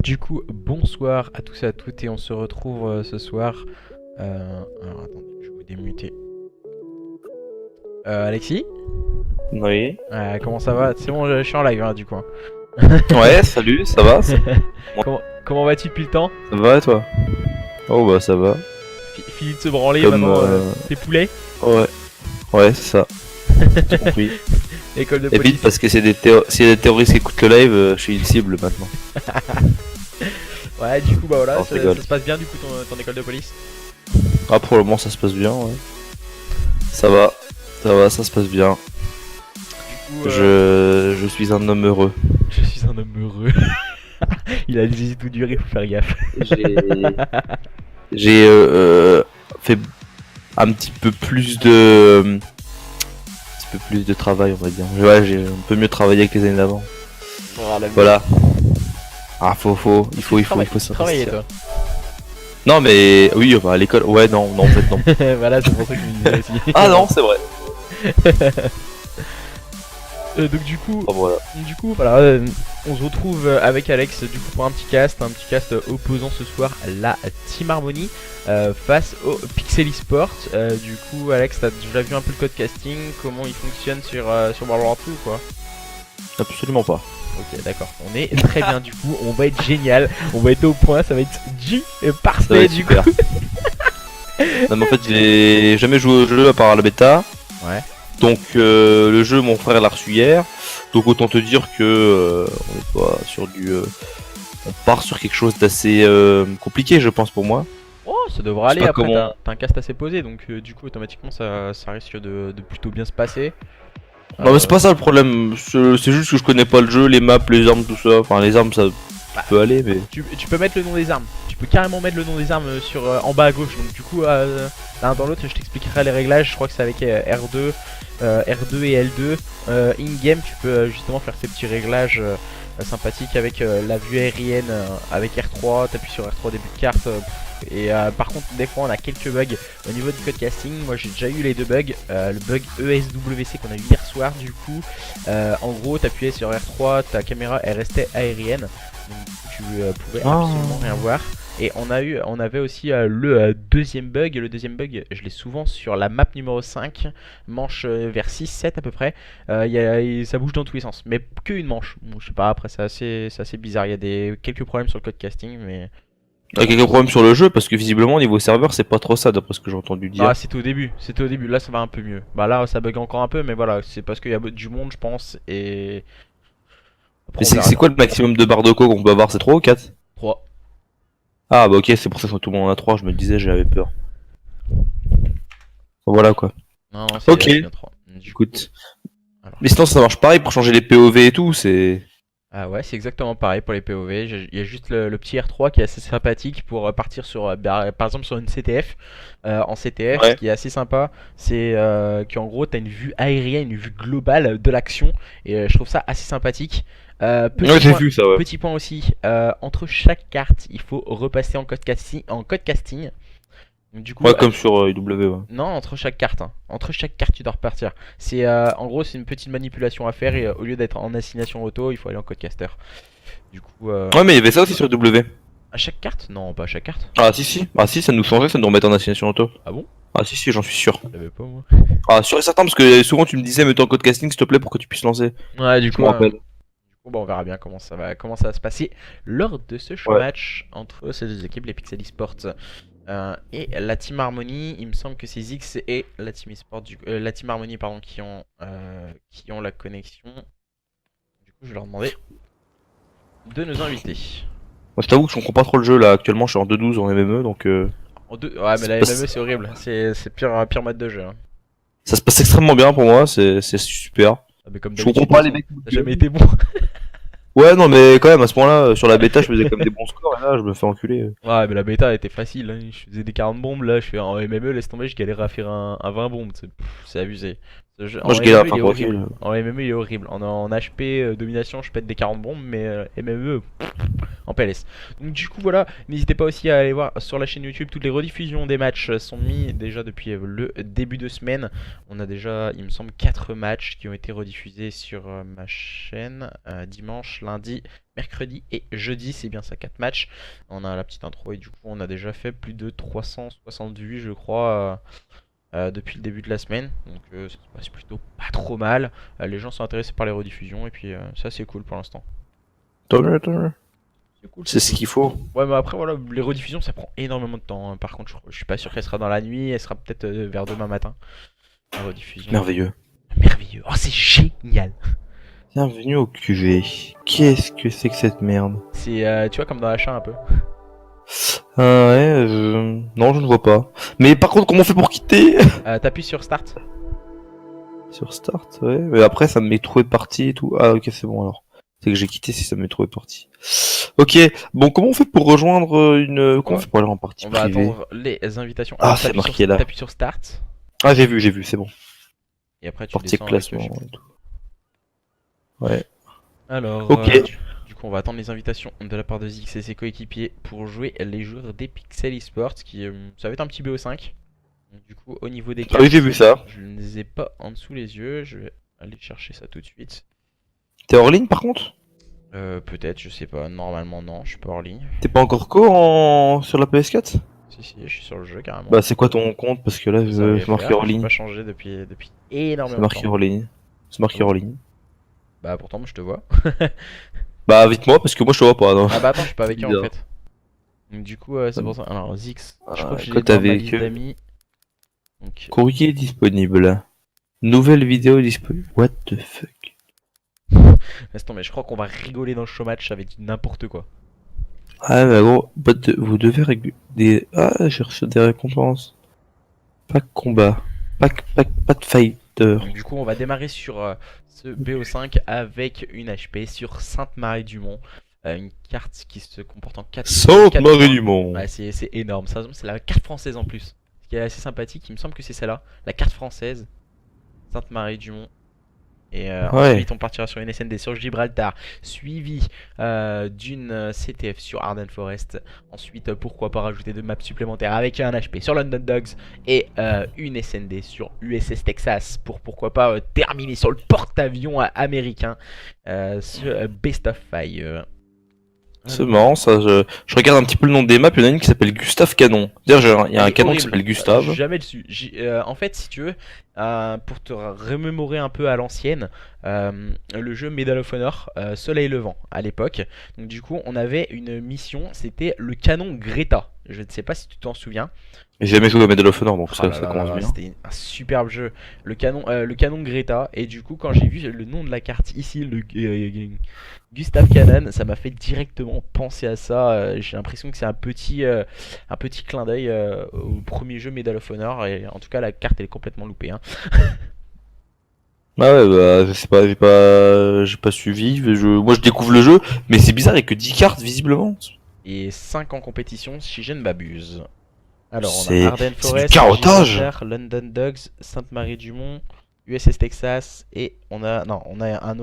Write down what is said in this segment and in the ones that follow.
Du coup, bonsoir à tous et à toutes et on se retrouve ce soir. Alors attendez, je vais vous démuter. Alexis, Oui. comment ça va? C'est bon, je suis en live du coup. Ouais, salut, ça va? Comment vas-tu depuis le temps? Ça va et toi? Oh bah ça va. Fini de se branler Comme, maintenant, tes poulets? Ouais. Ouais, c'est ça. J'ai compris. École de Et police. vite parce que s'il y a des terroristes qui écoutent le live, je suis une cible maintenant. Ouais, du coup, bah voilà, Non, ça je rigole. se passe bien du coup ton école de police? Ah, pour le moment ça se passe bien, ouais. Ça va, ça se passe bien. Du coup, Je suis un homme heureux. je suis un homme heureux. Il a les yeux tout durs, il faut faire gaffe. J'ai fait un petit peu plus de travail, on va dire. Ouais, j'ai un peu mieux travaillé que les années d'avant. Voilà. Ah, il faut ça. Travailler toi. Non mais oui, bah, à l'école, ouais non, en fait non. Voilà, c'est pour ça que je me disais aussi. Ah non, c'est vrai. Donc du coup, Oh, voilà. on se retrouve avec Alex du coup pour un petit cast opposant ce soir la Team Harmony face au Pixel Esport. Du coup, Alex, t'as déjà vu un peu le code casting, comment il fonctionne sur Valorant 2 ou quoi? Absolument pas. Ok, d'accord, on est très bien du coup, on va être génial, on va être au point, ça va être Ça va parfait être du super. coup. Non mais en fait j'ai jamais joué au jeu à part la bêta. Ouais. Donc le jeu mon frère l'a reçu hier. Donc autant te dire que on est pas sur on part sur quelque chose d'assez compliqué je pense pour moi. Oh, ça devrait Je sais aller, pas après comment- t'as un cast assez posé, donc du coup automatiquement ça risque de plutôt bien se passer. Non mais c'est pas ça le problème. C'est juste que je connais pas le jeu, les maps, les armes, tout ça. Enfin les armes ça peut aller mais. Tu peux mettre le nom des armes. Tu peux carrément mettre le nom des armes sur en bas à gauche. Donc du coup, l'un dans l'autre, je t'expliquerai les réglages. Je crois que c'est avec R2, R2 et L2. In-game, tu peux justement faire ces petits réglages sympathiques avec la vue aérienne avec R3. T'appuies sur R3 début de carte. Par contre, des fois, on a quelques bugs au niveau du code casting. Moi, j'ai déjà eu les deux bugs. Le bug ESWC qu'on a eu hier soir, du coup. En gros, t'appuyais sur R3, ta caméra elle restait aérienne. Donc tu pouvais absolument rien voir. Et on avait aussi le deuxième bug. Le deuxième bug, je l'ai souvent sur la map numéro 5, manche vers 6-7 à peu près. Ça bouge dans tous les sens, mais que une manche. Bon, je sais pas, après c'est assez bizarre. Il y a quelques problèmes sur le code casting, mais. Il y a quelques problèmes sur le jeu parce que visiblement au niveau serveur c'est pas trop ça d'après ce que j'ai entendu dire. Ah, c'était au début. Là ça va un peu mieux. Bah là ça bug encore un peu, mais voilà, c'est parce qu'il y a du monde, je pense. Et. Après, Mais on verra c'est bien. quoi le maximum de barres de co qu'on peut avoir? C'est 3 ou 4? 3. Ah bah ok, c'est pour ça que tout le monde en a 3, je me le disais, j'avais peur. Voilà quoi. Non, c'est Ok. bien 3. Du coup, Écoute. alors. Mais sinon ça marche pareil pour changer les POV et tout, c'est... Ah ouais, c'est exactement pareil pour les POV. Il y a juste le petit R3 qui est assez sympathique pour partir sur, par exemple, sur une CTF. En CTF, Ouais. ce qui est assez sympa, c'est qu'en gros, tu as une vue aérienne, une vue globale de l'action. Et je trouve ça assez sympathique. Ouais, j'ai vu ça, ouais. Petit point aussi, entre chaque carte, il faut repasser en code casting. Donc, du coup, Ouais, comme sur IW, ouais. non, entre chaque carte. Hein. Entre chaque carte, tu dois repartir. C'est en gros, c'est une petite manipulation à faire et au lieu d'être en assignation auto, il faut aller en codecaster. Du coup, Ouais, mais il y avait ça aussi sur IW. à chaque carte? Non, pas à chaque carte. Ah si, ah si, ça nous changeait, ça nous remettait en assignation auto. Ah bon? Ah si, j'en suis sûr. Je l'avais pas moi. Ah sûr et certain, parce que souvent tu me disais mets-toi en code casting s'il te plaît pour que tu puisses lancer. Ouais, du Je coup, me rappelle. bah, on verra bien comment ça va se passer lors de ce Ouais. match entre ces deux équipes, les Pixel Esports et la Team Harmony. Il me semble que c'est Zix et la Team Esport, la Team Harmony pardon, qui ont la connexion. Du coup, je vais leur demander de nous inviter. Moi je t'avoue que je comprends pas trop le jeu là, actuellement je suis en 2-12 en MME donc En deux... Ouais, mais la MME c'est horrible, c'est pire mode de jeu. Hein. ça se passe extrêmement bien pour moi, c'est super. Ah, mais comme Je d'habitude, comprends pas les mecs. t'as jamais été bon. Ouais non mais quand même à ce point là, sur la bêta je faisais comme des bons scores et là je me fais enculer. Ouais, mais la bêta était facile. Hein. Je faisais des 40 bombes, là je fais en MME, laisse tomber, je galère à faire un 20 bombes. C'est abusé. Moi je galère MME, il est pas horrible. En MME, il est horrible. En HP, domination, je pète des 40 bombes, mais MME, en PLS. Donc du coup voilà, n'hésitez pas aussi à aller voir sur la chaîne YouTube, toutes les rediffusions des matchs sont mis déjà depuis le début de semaine. On a déjà, il me semble, 4 matchs qui ont été rediffusés sur ma chaîne, dimanche, lundi, mercredi et jeudi, c'est bien ça, 4 matchs. On a la petite intro et du coup on a déjà fait plus de 360 vues je crois. Depuis le début de la semaine, donc ça se passe plutôt pas trop mal. Les gens sont intéressés par les rediffusions et puis ça c'est cool pour l'instant. Tant mieux, tant mieux. C'est cool. C'est ce qu'il faut. Ouais, mais après voilà, les rediffusions ça prend énormément de temps, hein. Par contre, je suis pas sûr qu'elle sera dans la nuit, elle sera peut-être vers demain matin. La rediffusion. Merveilleux. Merveilleux. Oh, c'est génial. Bienvenue au QG. Qu'est-ce que c'est que cette merde? C'est tu vois comme dans l'achat un peu. Ah ouais, non, je ne vois pas. Mais par contre, comment on fait pour quitter? T'appuies sur Start. Sur Start, ouais. Mais après, ça me met trouvé parti et tout. Ah ok, c'est bon alors. C'est que j'ai quitté si ça me met trouvé parti. Ok, bon, comment on fait pour rejoindre une... Comment on fait pour aller en partie On va privée? attendre les invitations. Ah, Alors, c'est marqué là. T'appuies sur Start. Ah, j'ai vu, c'est bon. Et après tu Partie descends avec le classement chiffre. et tout. Ouais. Alors, Ok. du coup, on va attendre les invitations de la part de Zix et ses coéquipiers pour jouer les joueurs des Pixel Esports, qui ça va être un petit BO5. Donc, du coup, au niveau des Ah oui, cartes, j'ai vu ça. je ne les ai pas en dessous les yeux. Je vais aller chercher ça tout de suite. T'es hors ligne par contre? Peut-être, je sais pas. Normalement, non, je suis pas hors ligne. T'es pas encore sur la PS4? Si, je suis sur le jeu carrément. Bah, c'est quoi ton compte? Parce que là, Ça c'est marqué hors j'ai ligne. pas changé depuis C'est énormément de marqué temps. hors ligne. C'est marqué hors ligne. Bah, pourtant, moi je te vois. Bah, invite-moi parce que moi je te vois pas. Non. Ah, bah, attends, je suis pas avec eux en Bizarre. fait. Donc, du coup, c'est pour ça. Alors, Zix, je crois que je l'ai Quand dans ma avec liste eux. d'amis. Donc, Courrier disponible. Nouvelle vidéo disponible. What the fuck? laisse tomber, je crois qu'on va rigoler dans le show match avec n'importe quoi. Ah, bah gros, vous devez des. Ah, j'ai reçu des récompenses. Pas de combat. Pas de fighter. Donc, du coup, on va démarrer sur ce BO5 avec une HP sur Sainte-Marie-du-Mont. Une carte qui se comporte en 4 Sainte-Marie-du-Mont. Ouais, c'est énorme, ça c'est la carte française en plus. Ce qui est assez sympathique, il me semble que c'est celle-là, la carte française, Sainte-Marie-du-Mont. Et Ouais. ensuite on partira sur une SND sur Gibraltar, suivi d'une CTF sur Arden Forest. Ensuite pourquoi pas rajouter 2 maps supplémentaires avec un HP sur London Dogs et une SND sur USS Texas pour pourquoi pas terminer sur le porte-avions américain, ce Best of Fire. C'est marrant ça, je regarde un petit peu le nom des maps, il y en a une qui s'appelle Gustave Canon. D'ailleurs, il y a un canon qui s'appelle Gustave. Jamais dessus. En fait, si tu veux, pour te remémorer un peu à l'ancienne, le jeu Medal of Honor, Soleil Levant à l'époque. Donc du coup, on avait une mission, c'était le canon Greta. Je ne sais pas si tu t'en souviens. J'ai jamais joué à Medal of Honor, donc Oh ça, là ça là commence là, bien. c'était un superbe jeu. Le canon Greta. Et du coup, quand j'ai vu le nom de la carte ici, le Gustav Cannon, ça m'a fait directement penser à ça. J'ai l'impression que c'est un petit clin d'œil au premier jeu Medal of Honor. Et en tout cas, la carte elle est complètement loupée, hein. Ah ouais, bah, je sais pas, j'ai pas suivi. Moi, je découvre le jeu, mais c'est bizarre, il y a que 10 cartes visiblement. Et 5 en compétition, si je ne m'abuse. Alors, on C'est- a Arden c'est Forest, du carottage. Gibraltar, London Dogs, Sainte-Marie-du-Mont, USS Texas, et on a une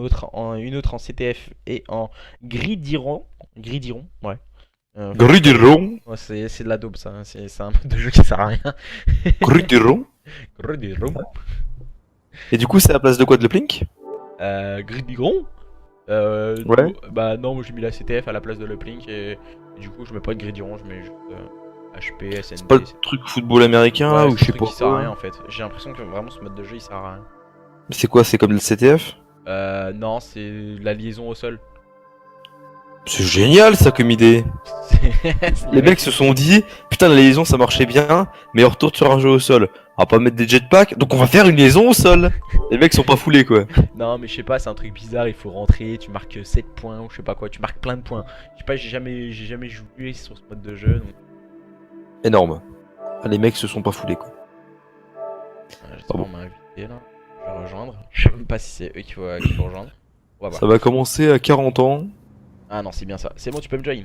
autre en CTF et en Gridiron, ouais. Grudiron, Ouais, c'est de la daube ça, hein. C'est un mode de jeu qui sert à rien. Grudiron. Gridiron. Et du coup, c'est à la place de quoi, de le Plink? Gridiron. Ouais. Bah non, moi j'ai mis la CTF à la place de l'uplink et du coup je mets pas de Gridiron, je mets juste HP, SND. C'est pas le truc football américain là, Ouais, ou c'est je un sais truc pas. qui sert à rien en fait. J'ai l'impression que vraiment ce mode de jeu il sert à rien. C'est quoi, c'est comme le CTF? Non, c'est la liaison au sol. C'est génial ça comme idée. C'est- Les mecs se sont dit, putain la liaison ça marchait bien, mais on retourne sur un jeu au sol. On va pas mettre des jetpacks, donc on va faire une liaison au sol. Les mecs sont pas foulés quoi. Non, mais je sais pas, c'est un truc bizarre, il faut rentrer, tu marques 7 points ou je sais pas quoi, tu marques plein de points. Je sais pas, j'ai jamais joué sur ce mode de jeu donc Énorme. Ah, les mecs se sont pas foulés quoi. j'espère qu'on m'a invité là. Je vais rejoindre. Je sais même pas si c'est eux qu'il faut rejoindre. On va voir. Ça va commencer à 40 ans. Ah non, c'est bien ça. C'est bon, tu peux me join.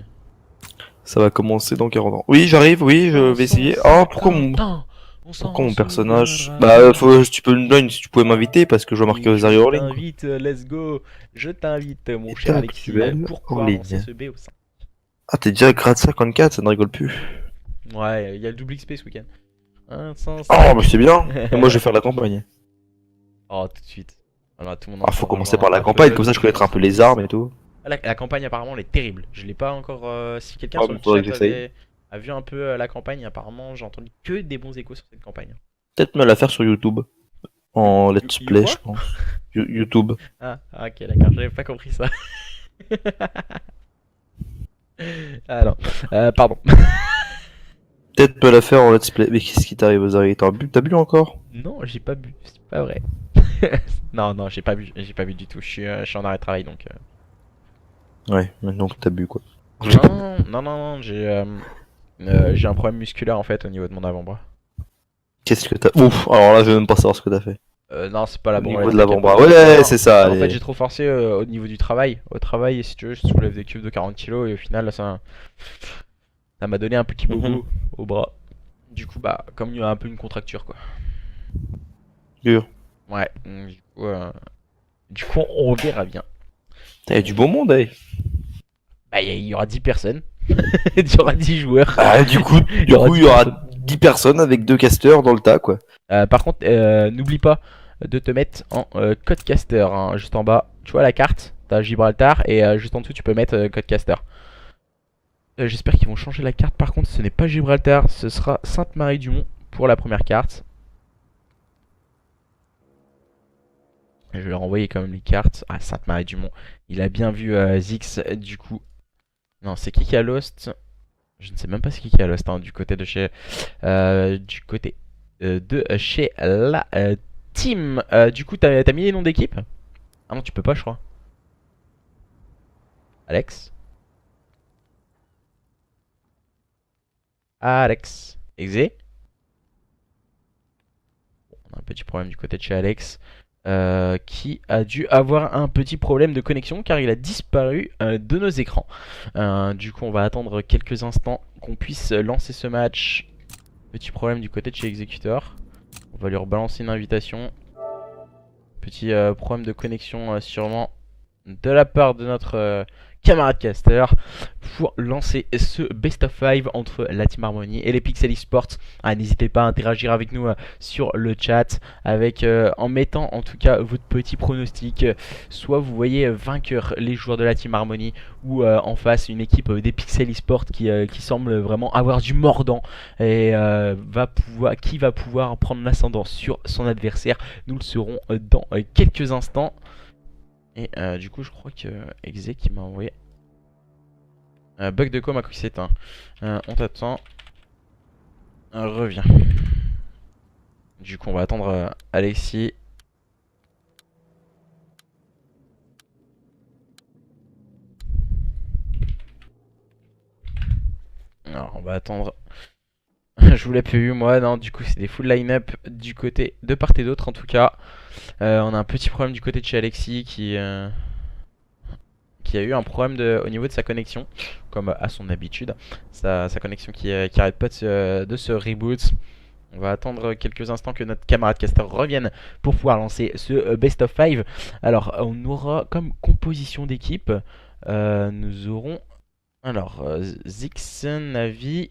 Ça va commencer dans 40 ans. Oui, j'arrive, oui, je vais essayer. Oh, pourquoi mon... On s'en Pourquoi mon personnage? souviendra. Tu peux me donner si tu pouvais m'inviter parce que je dois marquer Oui, aux je Orling. t'invite, let's go. Je t'invite, mon cher État Alexis, actuel pour hors pouvoir lancer ligne. ce BO5. Ah, t'es déjà grade 54, ça ne rigole plus. Ouais, il y a le double XP ce week-end. 105. Oh, mais c'est bien. Et moi, je vais faire la campagne. Oh, tout de suite. Alors, tout le monde Ah, faut entend commencer rejoindre par la un campagne, peu comme ça de je connaîtrai un peu les armes et tout. La campagne apparemment elle est terrible. Je l'ai pas encore. Si quelqu'un Ah, sur mais le faudrait chat que j'essaye. a vu un peu la campagne, apparemment j'ai entendu que des bons échos sur cette campagne. Peut-être me la faire sur YouTube. En let's play, Quoi? je pense. YouTube. Ok, d'accord, j'avais pas compris ça. Ah non, pardon. Peut-être me la faire en let's play. Mais qu'est-ce qui t'arrive aux oreilles? T'as bu encore? Non, j'ai pas bu, c'est pas vrai. Non, non, j'ai pas bu du tout. Je suis en arrêt de travail donc. Ouais, maintenant que t'as bu quoi. Non, non, non, non, j'ai un problème musculaire en fait au niveau de mon avant-bras. Qu'est-ce que t'as. Ouf, alors là, je vais même pas savoir ce que t'as fait. Non, c'est pas la Au bombe, niveau de t'inquiète l'avant-bras. pas. Ouais, Non, c'est ça. en fait, Allez. j'ai trop forcé au niveau du travail. Au travail, si tu veux, je soulève des cubes de 40 kilos et au final, ça m'a donné un petit Mhm. bobo au bras. Du coup, bah, comme il y a un peu une contracture, quoi. Dur. Ouais, du coup, on verra bien. T'as du beau monde, eh. Bah, il y aura 10 personnes. Il y aura 10 joueurs. Ah, du coup, Il y aura il 10 y aura personnes. 10 personnes avec 2 casteurs dans le tas, quoi. Par contre, n'oublie pas de te mettre en codecaster, hein, juste en bas. Tu vois la carte, t'as Gibraltar et juste en dessous, tu peux mettre codecaster. J'espère qu'ils vont changer la carte. Par contre, ce n'est pas Gibraltar, ce sera Sainte-Marie-du-Mont pour la première carte. Je vais leur envoyer quand même les cartes. Ah, Sainte-Marie-du-Mont. Il a bien vu Zix, du coup. Non, c'est qui a Lost? Je ne sais même pas c'est qui a Lost, hein, du côté de chez... chez la team. Du coup, t'as mis les noms d'équipe? Ah non, tu peux pas, je crois. Alex? Alex? Exé? On a un petit problème du côté de chez Alex. Qui a dû avoir un petit problème de connexion car il a disparu de nos écrans. Du coup, on va attendre quelques instants qu'on puisse lancer ce match. Petit problème du côté de chez Executor. On va lui rebalancer une invitation. Petit problème de connexion sûrement de la part de notre camarade caster pour lancer ce best of 5 entre la Team Harmony et les Pixel Esports. N'hésitez pas à interagir avec nous sur le chat avec en mettant en tout cas votre petit pronostic. Soit vous voyez vainqueur les joueurs de la Team Harmony ou en face une équipe des Pixel Esports qui semble vraiment avoir du mordant et qui va pouvoir prendre l'ascendant sur son adversaire. Nous le saurons dans quelques instants. Et du coup, je crois que Exe qui m'a envoyé bug de com à coup s'éteint. On t'attend. Reviens. Du coup, on va attendre Alexis. Alors, on va attendre. Je vous l'ai prévu, moi. Non, du coup, c'est des full line-up du côté de part et d'autre en tout cas. On a un petit problème du côté de chez Alexis qui a eu un problème au niveau de sa connexion, comme à son habitude. Sa connexion qui arrête pas de se reboot. On va attendre quelques instants que notre camarade caster revienne pour pouvoir lancer ce best of 5. Alors, on aura comme composition d'équipe, nous aurons alors Zix, Navi,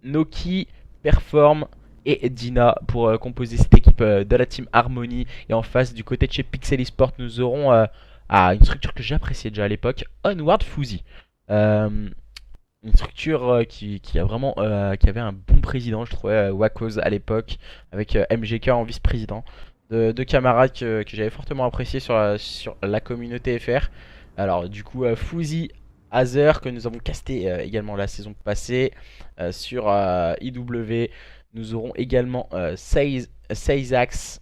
Noki, Perform et Dina pour composer cette équipe de la team Harmony. Et en face, du côté de chez Pixel Esport, nous aurons une structure que j'appréciais déjà à l'époque, Onward Fuzzy. Une structure qui avait un bon président, je trouvais, Wakoz à l'époque, avec MGK en vice-président. Deux camarades que j'avais fortement apprécié sur la communauté FR. Alors du coup Fuzzy, Azer que nous avons casté également la saison passée sur IW. Nous aurons également Seizax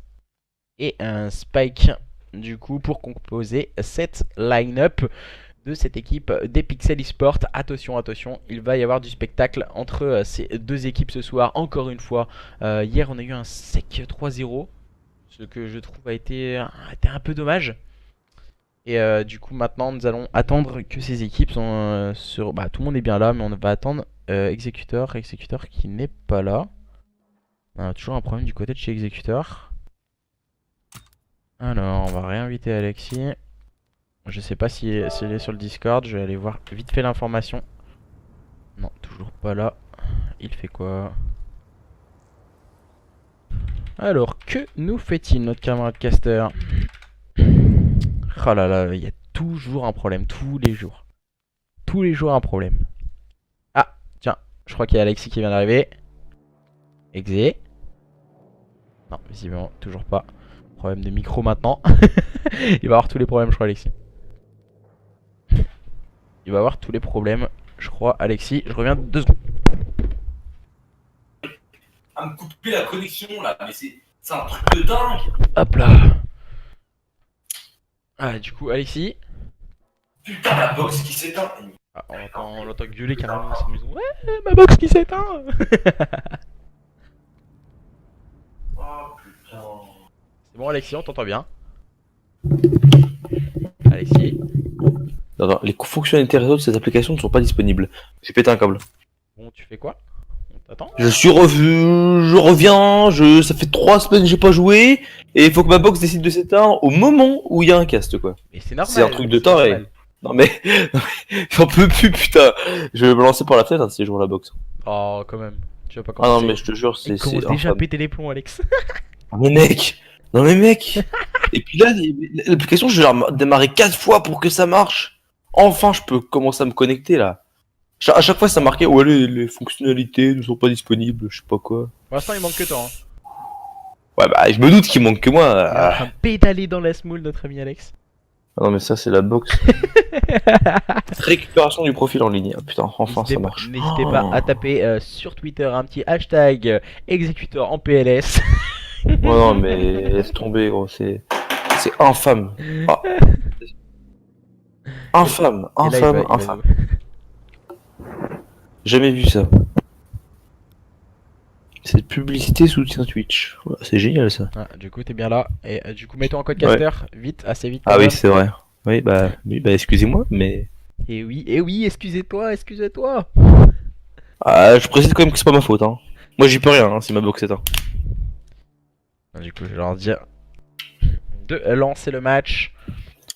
et un Spike du coup pour composer cette line-up de cette équipe des Pixel Esports. Attention, attention, il va y avoir du spectacle entre ces deux équipes ce soir. Encore une fois, hier on a eu un sec 3-0, ce que je trouve a été un peu dommage. Et du coup maintenant nous allons attendre que ces équipes sont tout le monde est bien là, mais on va attendre Executor qui n'est pas là. On a toujours un problème du côté de chez Executor. Alors, on va réinviter Alexis. Je sais pas si elle est sur le Discord. Je vais aller voir vite fait l'information. Non, toujours pas là. Il fait quoi? Alors, que nous fait-il, notre camarade caster? Oh là là, il y a toujours un problème, tous les jours. Tous les jours un problème. Ah, tiens, je crois qu'il y a Alexis qui vient d'arriver. Exé. Non, visiblement, toujours pas. Problème de micro maintenant. Il va avoir tous les problèmes, je crois, Alexis. Il va avoir tous les problèmes, je crois, Alexis. Je reviens 2 secondes. À me couper la connexion là, mais c'est un truc de dingue. Hop là. Ah, du coup, Alexis. Putain, la box qui s'éteint. Ah, on entend gueuler carrément dans cette maison. Ouais, ma box qui s'éteint. Oh putain. C'est bon, Alexis, on t'entend bien. Alexis. Non, les fonctionnalités réseau de ces applications ne sont pas disponibles. J'ai pété un câble. Bon, tu fais quoi? On t'attend? Je reviens, ça fait 3 semaines que j'ai pas joué, et il faut que ma box décide de s'éteindre au moment où il y a un cast, quoi. Mais c'est normal. C'est un truc de taré. Non mais, j'en peux plus, putain. Je vais me lancer par la fenêtre si je joue à la box. Oh, quand même. Tu vas pas Ah commencer. non mais je te jure, c'est Commence déjà à infâme. péter les plombs, Alex. Non mais mec, non mais mec. Et puis là, l'application, je vais la démarrer 4 fois pour que ça marche. Enfin, je peux commencer à me connecter là. À chaque fois, ça marquait, ouais, les fonctionnalités ne sont pas disponibles, je sais pas quoi. Pour l'instant, il manque que toi. Hein. Ouais, bah, je me doute qu'il manque que moi. Il est en train de pédaler dans la small, notre ami Alex. Ah non, mais ça, c'est la box. Récupération du profil en ligne. Ah, putain, enfin, ça marche. N'hésitez pas à taper sur Twitter un petit hashtag exécuteur en PLS. Ouais, non, mais laisse tomber, gros, c'est infâme. Ah. Infâme, Et là, infâme, infâme. Jamais vu ça. Cette publicité soutient Twitch. Ouais, c'est génial ça. Ah, du coup, t'es bien là. Et du coup, mets-toi en code caster. Vite, assez vite. Ah oui, c'est vrai. Oui, bah, excusez-moi, mais. Et oui, excusez-toi, excusez-toi. Ah, je précise quand même que c'est pas ma faute, hein. Moi, j'y peux rien, hein, si ma box s'éteint. Du coup, je vais leur dire de lancer le match.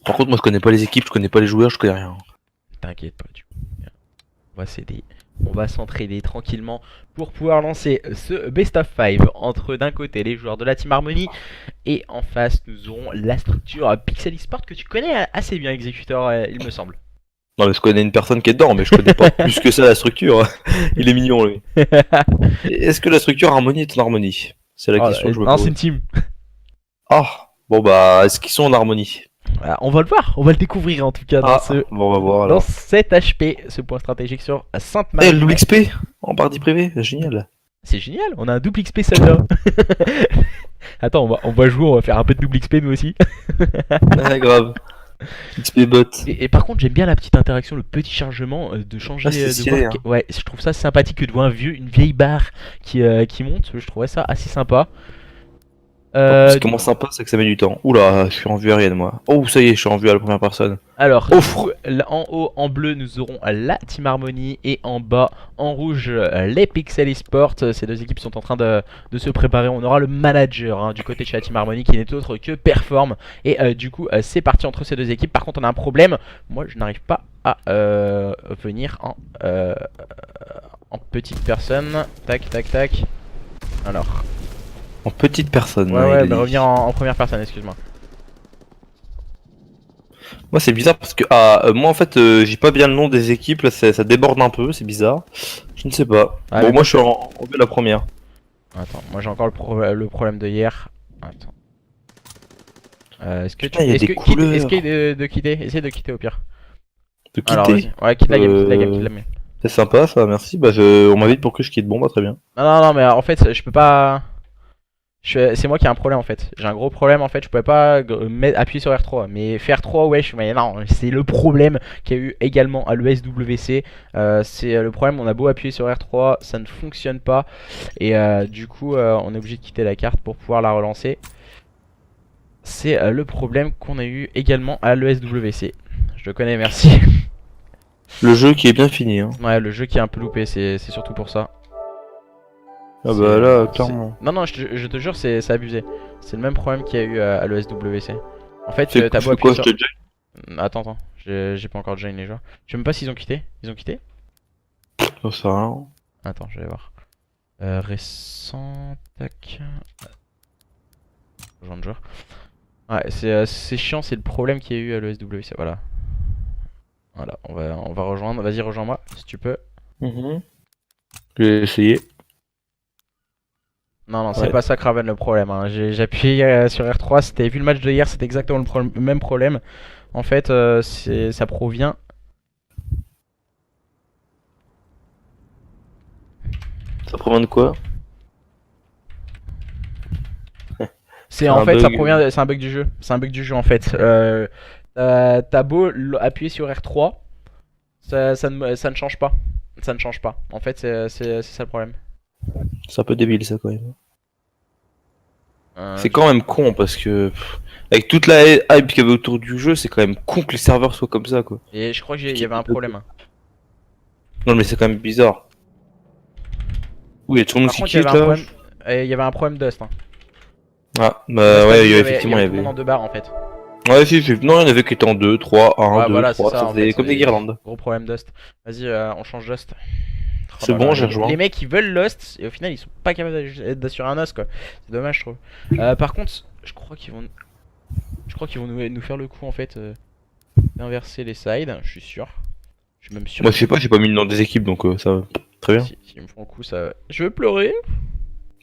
Par contre, moi, je connais pas les équipes, je connais pas les joueurs, je connais rien. T'inquiète pas, du coup. On va s'aider. On va s'entraider tranquillement pour pouvoir lancer ce best of 5 entre d'un côté les joueurs de la Team Harmony et en face nous aurons la structure Pixel Esport que tu connais assez bien, Executor, il me semble. Non, mais je connais une personne qui est dedans, mais je connais pas plus que ça la structure. Il est mignon, lui. Est-ce que la structure Harmonie est en harmonie? C'est la question que je me non, pose. c'est une team. Ah, bon bah, est-ce qu'ils sont en harmonie? On va le voir, on va le découvrir en tout cas dans, bon, on va voir dans alors. cet HP, ce point stratégique sur Sainte-Marie. Eh, le double XP en partie privée, génial. C'est génial, on a un double XP celle-là. Attends, on va jouer, on va faire un peu de double XP nous aussi. Ah, grave. XP bot. Et par contre, j'aime bien la petite interaction, le petit chargement de changer Ah, c'est de stylé, barre. Ouais, je trouve ça sympathique que de voir une vieille barre qui monte. Je trouvais ça assez sympa. Ce qui est moins sympa, c'est que ça met du temps. Oula, je suis en vue aérienne moi. Oh, ça y est, je suis en vue à la première personne. Alors, Oh. du coup, en haut, en bleu, nous aurons la Team Harmony et en bas, en rouge, les Pixel Esport. Ces deux équipes sont en train de se préparer. On aura le manager du côté de chez la Team Harmony qui n'est autre que Perform. Et du coup, c'est parti entre ces deux équipes. Par contre, on a un problème. Moi, je n'arrive pas à venir en petite personne. Tac, tac, tac. Alors. En petite personne. Ouais, mais revenir en première personne, excuse-moi. Moi, c'est bizarre parce que moi en fait, j'ai pas bien le nom des équipes. Là, ça déborde un peu, c'est bizarre. Je ne sais pas. Ah, bon, moi, je suis en vue la première. Attends, moi j'ai encore le problème de hier. Attends. Est-ce que Putain, y a des couleurs. Essaye de quitter, essaye de quitter au pire. De quitter. Alors vas-y, ouais, quitte la game, quitte la game, quitte la game. C'est sympa, ça, merci. Bah, on m'invite pour que je quitte. Bon, bah, très bien. Non, mais en fait, je peux pas. C'est moi qui ai un problème en fait. J'ai un gros problème en fait. Je pouvais pas appuyer sur R3. Mais faire R3, wesh, mais non, c'est le problème qu'il y a eu également à l'ESWC. C'est le problème. On a beau appuyer sur R3, ça ne fonctionne pas. Et du coup, on est obligé de quitter la carte pour pouvoir la relancer. C'est le problème qu'on a eu également à l'ESWC. Je le connais, merci. Le jeu qui est bien fini, hein. Ouais, le jeu qui est un peu loupé, c'est surtout pour ça. Ah C'est, bah là, euh, clairement. Non, non, je te jure, c'est abusé. C'est le même problème qu'il y a eu à l'ESWC. En fait, C'est t'as beau quoi, appuyer sur. c'était déjà? Attends, j'ai pas encore join les joueurs. Je sais même pas s'ils ont quitté. Ils ont quitté? J'en sais rien. Attends, je vais voir. Récent. Tac. Rejoindre joueur. Ouais, c'est chiant, c'est le problème qu'il y a eu à l'ESWC. Voilà. Voilà, on va rejoindre. Vas-y, rejoins-moi si tu peux. Mhm. J'ai essayé. Non, non, c'est Ouais. pas ça, Craven, le problème. Hein. J'ai appuyé sur R3. Si t'avais vu le match de hier, c'était exactement le même problème. En fait, ça provient. Ça provient de quoi? C'est C'est en un fait, ça bug. provient. C'est un bug du jeu. C'est un bug du jeu en fait. T'as beau appuyer sur R3, ça ne change pas. Ça ne change pas. En fait, c'est ça le problème. C'est un peu débile ça quand même. C'est Du quand même con parce que avec toute la hype qu'il y avait autour du jeu, c'est quand même con que les serveurs soient comme ça quoi. Et je crois qu'il y avait un problème. Hein. Non mais c'est quand même bizarre. Oui, il y a tout le monde Par qui contre, il y avait quitte un là. problème. Il y avait un problème Dust. Hein. Ah, Je sais bah pas si t'as ouais, vu, effectivement, il y tout le avait. monde en deux barres en fait. Ouais, si, non, il y en avait qui étaient en 2, 3, 1, Ouais, 2, voilà, c'est 3, ça ça en faisait fait. comme des guirlandes. Gros problème Dust. Vas-y, on change Dust. Oh C'est là bon, là, j'ai les rejoint. mecs ils veulent Lost et au final ils sont pas capables d'assurer un os quoi. C'est dommage je trouve. Par contre, je crois qu'ils vont nous faire le coup en fait d'inverser les sides, je suis sûr. Je suis même sûr. Moi, je sais pas, j'ai pas mis le nom des équipes donc ça va. Très bien. Si ils me font le coup ça. Je veux pleurer.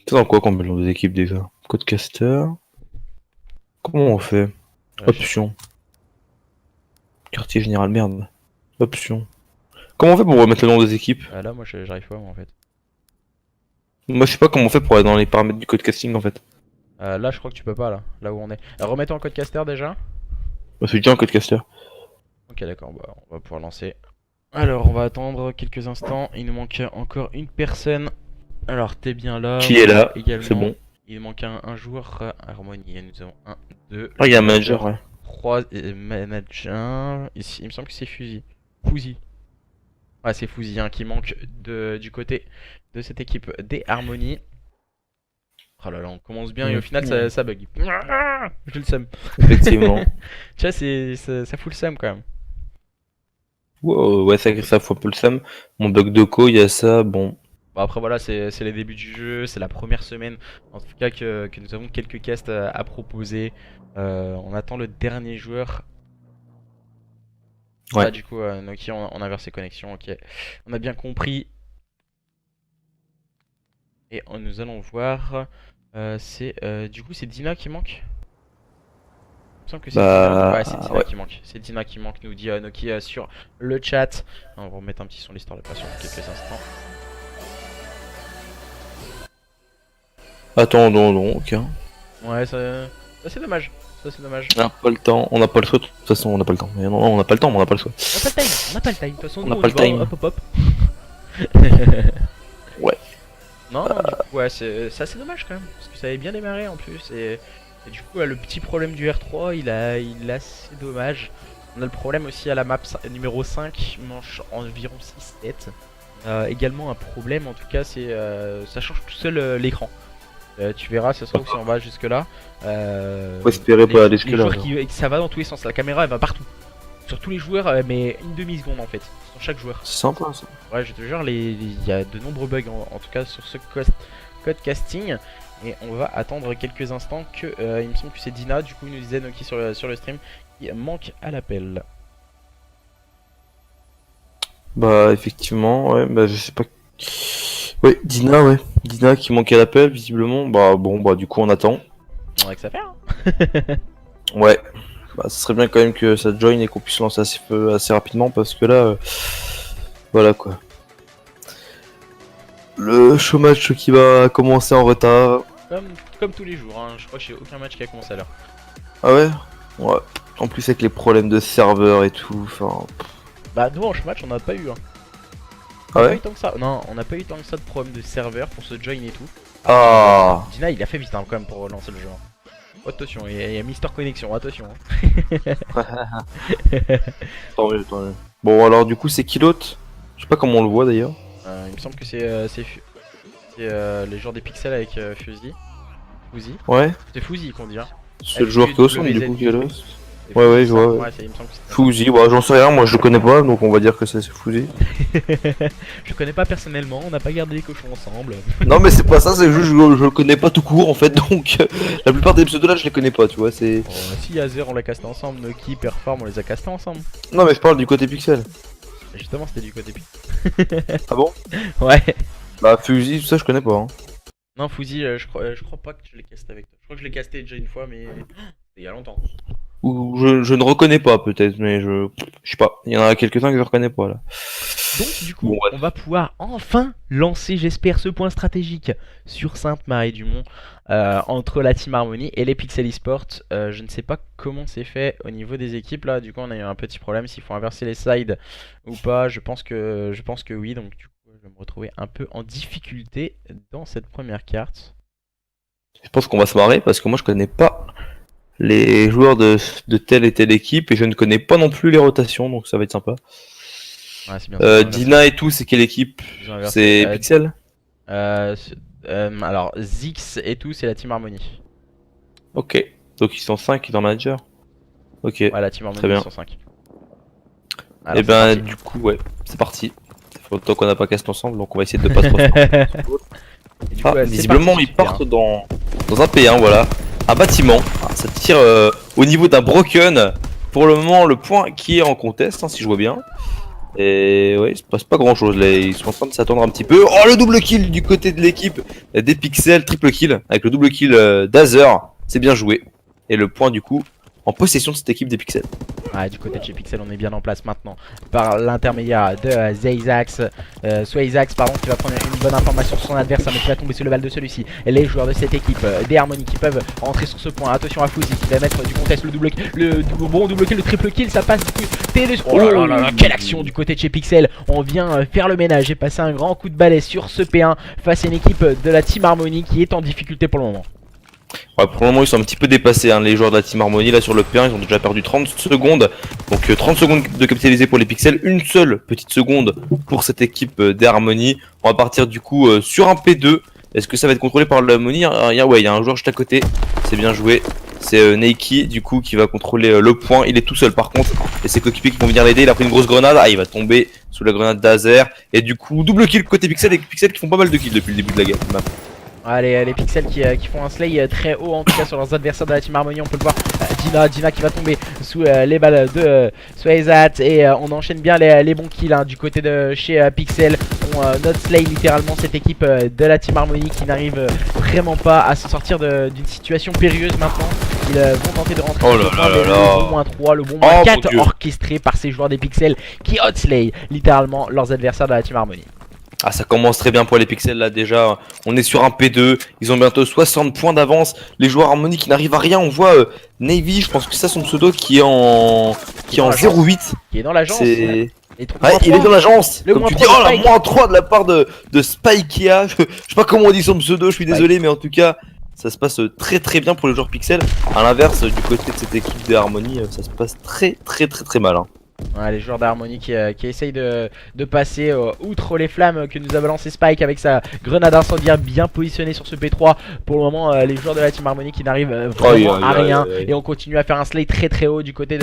C'est dans quoi qu'on met le nom des équipes déjà? Codecaster. Comment on fait? Option. Quartier général, merde. Option. Comment on fait pour remettre le nom des équipes? Là moi j'arrive pas moi en fait. Moi, je sais pas comment on fait pour aller dans les paramètres du codecasting en fait. Là je crois que tu peux pas là où on est. Remettons en code caster déjà. Moi, c'est déjà un codecaster. Ok d'accord, bah, on va pouvoir lancer. Alors on va attendre quelques instants, il nous manque encore une personne. Alors t'es bien là. Qui est là? Également. C'est bon. Il manque un joueur Harmonie. Et nous avons 1, 2, Ah, il y a un manager, ouais. 3 managers. Ici, il me semble que c'est Fouzi. Ouais, c'est Fouzi hein, qui manque du côté de cette équipe des Harmonies. Oh là là, on commence bien et au final ça bug. J'ai le seum. Effectivement. Tu vois, ça fout le seum quand même. Wow, ouais, ça fout un peu le seum. Mon bug de co, il y a ça, bon. Bon, après voilà, c'est les débuts du jeu, c'est la première semaine. En tout cas, que nous avons quelques casts à proposer. On attend le dernier joueur. Ouais. Ah, du coup, Nokia, on inverse ses connexions, ok. On a bien compris. Et nous allons voir. Du coup, c'est Dina qui manque. Il me semble que c'est Dina. Ouais, c'est Dina ouais. qui manque. C'est Dina qui manque, nous dit Nokia sur le chat. On va remettre un petit son l'histoire de passion pour quelques instants. Attendons, ok. Ouais, ça c'est dommage. Ça c'est dommage. On n'a pas le temps, on n'a pas le choix, de toute façon on n'a pas le temps. Mais non, on n'a pas le temps, mais on n'a pas le choix. On n'a pas le time, on n'a pas le time. De toute façon, On nous, n'a pas y le va, time. hop hop hop. Ouais. Non, du coup, ouais, c'est assez dommage quand même. Parce que ça avait bien démarré en plus. Et du coup, le petit problème du R3, il est assez dommage. On a le problème aussi à la map numéro 5, manche environ 6-7. Également un problème, en tout cas, c'est ça change tout seul l'écran. Tu verras, ça se trouve si on va jusque là. Faut espérer pas aller jusque là. Ça va dans tous les sens, la caméra elle va partout. Sur tous les joueurs, mais une demi-seconde en fait. Sur chaque joueur. C'est sympa ça. Ouais, je te jure, il y a de nombreux bugs en tout cas sur ce code casting. Et on va attendre quelques instants que il me semble que c'est Dina, du coup il nous disait Noki sur le stream, qui manque à l'appel. Bah effectivement, ouais, bah je sais pas. Ouais, Dina, ouais. Dina qui manquait l'appel, visiblement. Bah bon, bah du coup on attend. On aurait que ça faire. Hein. Ouais. Bah ce serait bien quand même que ça join et qu'on puisse lancer assez rapidement parce que là, voilà quoi. Le chômage qui va commencer en retard. Comme tous les jours, hein. Je crois que j'ai aucun match qui a commencé à l'heure. Ah ouais? Ouais. En plus avec les problèmes de serveur et tout, enfin... Bah nous en match on n'a pas eu. Hein. Ah ouais? Pas eu tant que ça. Non, on n'a pas eu tant que ça de problème de serveur pour se join et tout. Ah. Dina il a fait vite hein, quand même pour lancer le jeu. Hein. Attention, il y a Mister Connexion, attention. Hein. Tant mieux, tant mieux. Bon alors du coup c'est qui l'autre? Je sais pas comment on le voit d'ailleurs. Il me semble que C'est les joueurs des pixels avec Fuzzy. Fuzzy. Ouais. C'est Fuzzy qu'on dit. Hein. C'est le joueur qui est au centre du coup qui est là. C'est Ouais, ouais, Fuzzy, je vois. ça. Ouais. Ouais, il me semble que c'est ça. Fouzi, bah j'en sais rien, moi je le connais pas, donc on va dire que c'est Fouzi. Je le connais pas personnellement, on n'a pas gardé les cochons ensemble. Non mais c'est pas ça, c'est juste je le connais pas tout court en fait, donc la plupart des pseudos là je les connais pas, tu vois, c'est... Oh, si Azer on l'a casté ensemble, Noki, Perform on les a castés ensemble. Non mais je parle du côté pixel. Justement c'était du côté pixel. Ah bon? Ouais. Bah Fouzi, tout ça je connais pas. Hein. Non Fuzzy, je crois pas que je l'ai casté avec toi. Je crois que je l'ai casté déjà une fois mais c'était il y a longtemps. Ou je ne reconnais pas peut-être, mais je sais pas, il y en a quelques-uns que je reconnais pas là. Donc du coup, Bon, ouais. on va pouvoir enfin lancer, j'espère, ce point stratégique sur Sainte-Marie-du-Mont entre la Team Harmony et les Pixel Esports. Je ne sais pas comment c'est fait au niveau des équipes là. Du coup, on a eu un petit problème s'il faut inverser les sides ou pas. Je pense que oui. Donc du coup, je vais me retrouver un peu en difficulté dans cette première carte. Je pense qu'on va se marrer parce que moi je connais pas les joueurs de telle et telle équipe et je ne connais pas non plus les rotations, donc ça va être sympa. Ouais, c'est bien. Dina et tout, c'est quelle équipe? C'est Pixel? Alors Zix et tout, c'est la Team Harmony. Ok, donc ils sont 5 dans Manager. Ok, Ouais, la Team Harmony très bien. ils sont 5. Et ben du coup, ouais, c'est parti. Ça fait longtemps qu'on n'a pas casté ensemble, donc on va essayer de pas trop se coup, visiblement parti, ils partent dans un P1, voilà. Un bâtiment, ah, ça tire au niveau d'un broken. Pour le moment, le point qui est en contest, hein, si je vois bien. Et ouais, il se passe pas grand chose là, ils sont en train de s'attendre un petit peu. Oh, le double kill du côté de l'équipe des Pixels, triple kill avec le double kill d'Azer, c'est bien joué. Et le point du coup en possession de cette équipe des Pixels. Ouais, du côté de chez Pixel, on est bien en place maintenant par l'intermédiaire de Zayzax, Swayzax pardon, qui va prendre une bonne information sur son adversaire mais qui va tomber sur le bal de celui-ci. Et les joueurs de cette équipe, des Harmony qui peuvent rentrer sur ce point. Attention à Fuzzy qui va mettre du contest le double kill, le triple kill, ça passe du coup. Oh là là là, quelle action du côté de chez Pixel. On vient faire le ménage et passer un grand coup de balai sur ce P1 face à une équipe de la Team Harmony qui est en difficulté pour le moment. Ouais, pour le moment ils sont un petit peu dépassés hein, les joueurs de la Team Harmony là sur le P1, ils ont déjà perdu 30 secondes. Donc 30 secondes de capitalisé pour les Pixels, une seule petite seconde pour cette équipe des Harmony. On va partir du coup sur un P2. Est-ce que ça va être contrôlé par l'Harmony? Ouais, il y a un joueur juste à côté, c'est bien joué. C'est Neiki du coup qui va contrôler le point, il est tout seul par contre. Et ses coéquipiers qui vont venir l'aider, il a pris une grosse grenade, ah il va tomber sous la grenade d'Azer. Et du coup double kill côté Pixel, et Pixel qui font pas mal de kills depuis le début de la game. Allez, les Pixels qui font un slay très haut en tout cas sur leurs adversaires de la Team Harmony. On peut le voir, Dina qui va tomber sous les balles de Swayzat. Et on enchaîne bien les bons kills hein, du côté de chez Pixel. On note slay littéralement cette équipe de la Team Harmony qui n'arrive vraiment pas à se sortir d'une situation périlleuse maintenant. Ils vont tenter de rentrer le bon -3, le bon -4 orchestré par ces joueurs des Pixels qui hot slay littéralement leurs adversaires de la Team Harmony. Ah, ça commence très bien pour les Pixels là déjà, on est sur un P2, ils ont bientôt 60 points d'avance, les joueurs Harmony qui n'arrivent à rien, on voit Navy, je pense que c'est ça son pseudo qui est en 0,8. Qui est dans l'agence. Ouais, il est dans l'agence, comme tu dis, oh la -3 de la part de Spikea, je sais pas comment on dit son pseudo, je suis désolé mais en tout cas, ça se passe très très bien pour les joueurs Pixels. À l'inverse, du côté de cette équipe des Harmony, ça se passe très mal hein. Ouais, les joueurs d'Harmony qui essayent de passer outre les flammes que nous a balancé Spike avec sa grenade incendiaire bien positionnée sur ce P3. Pour le moment, les joueurs de la Team Harmony qui n'arrivent vraiment à rien. Et on continue à faire un slay très haut du côté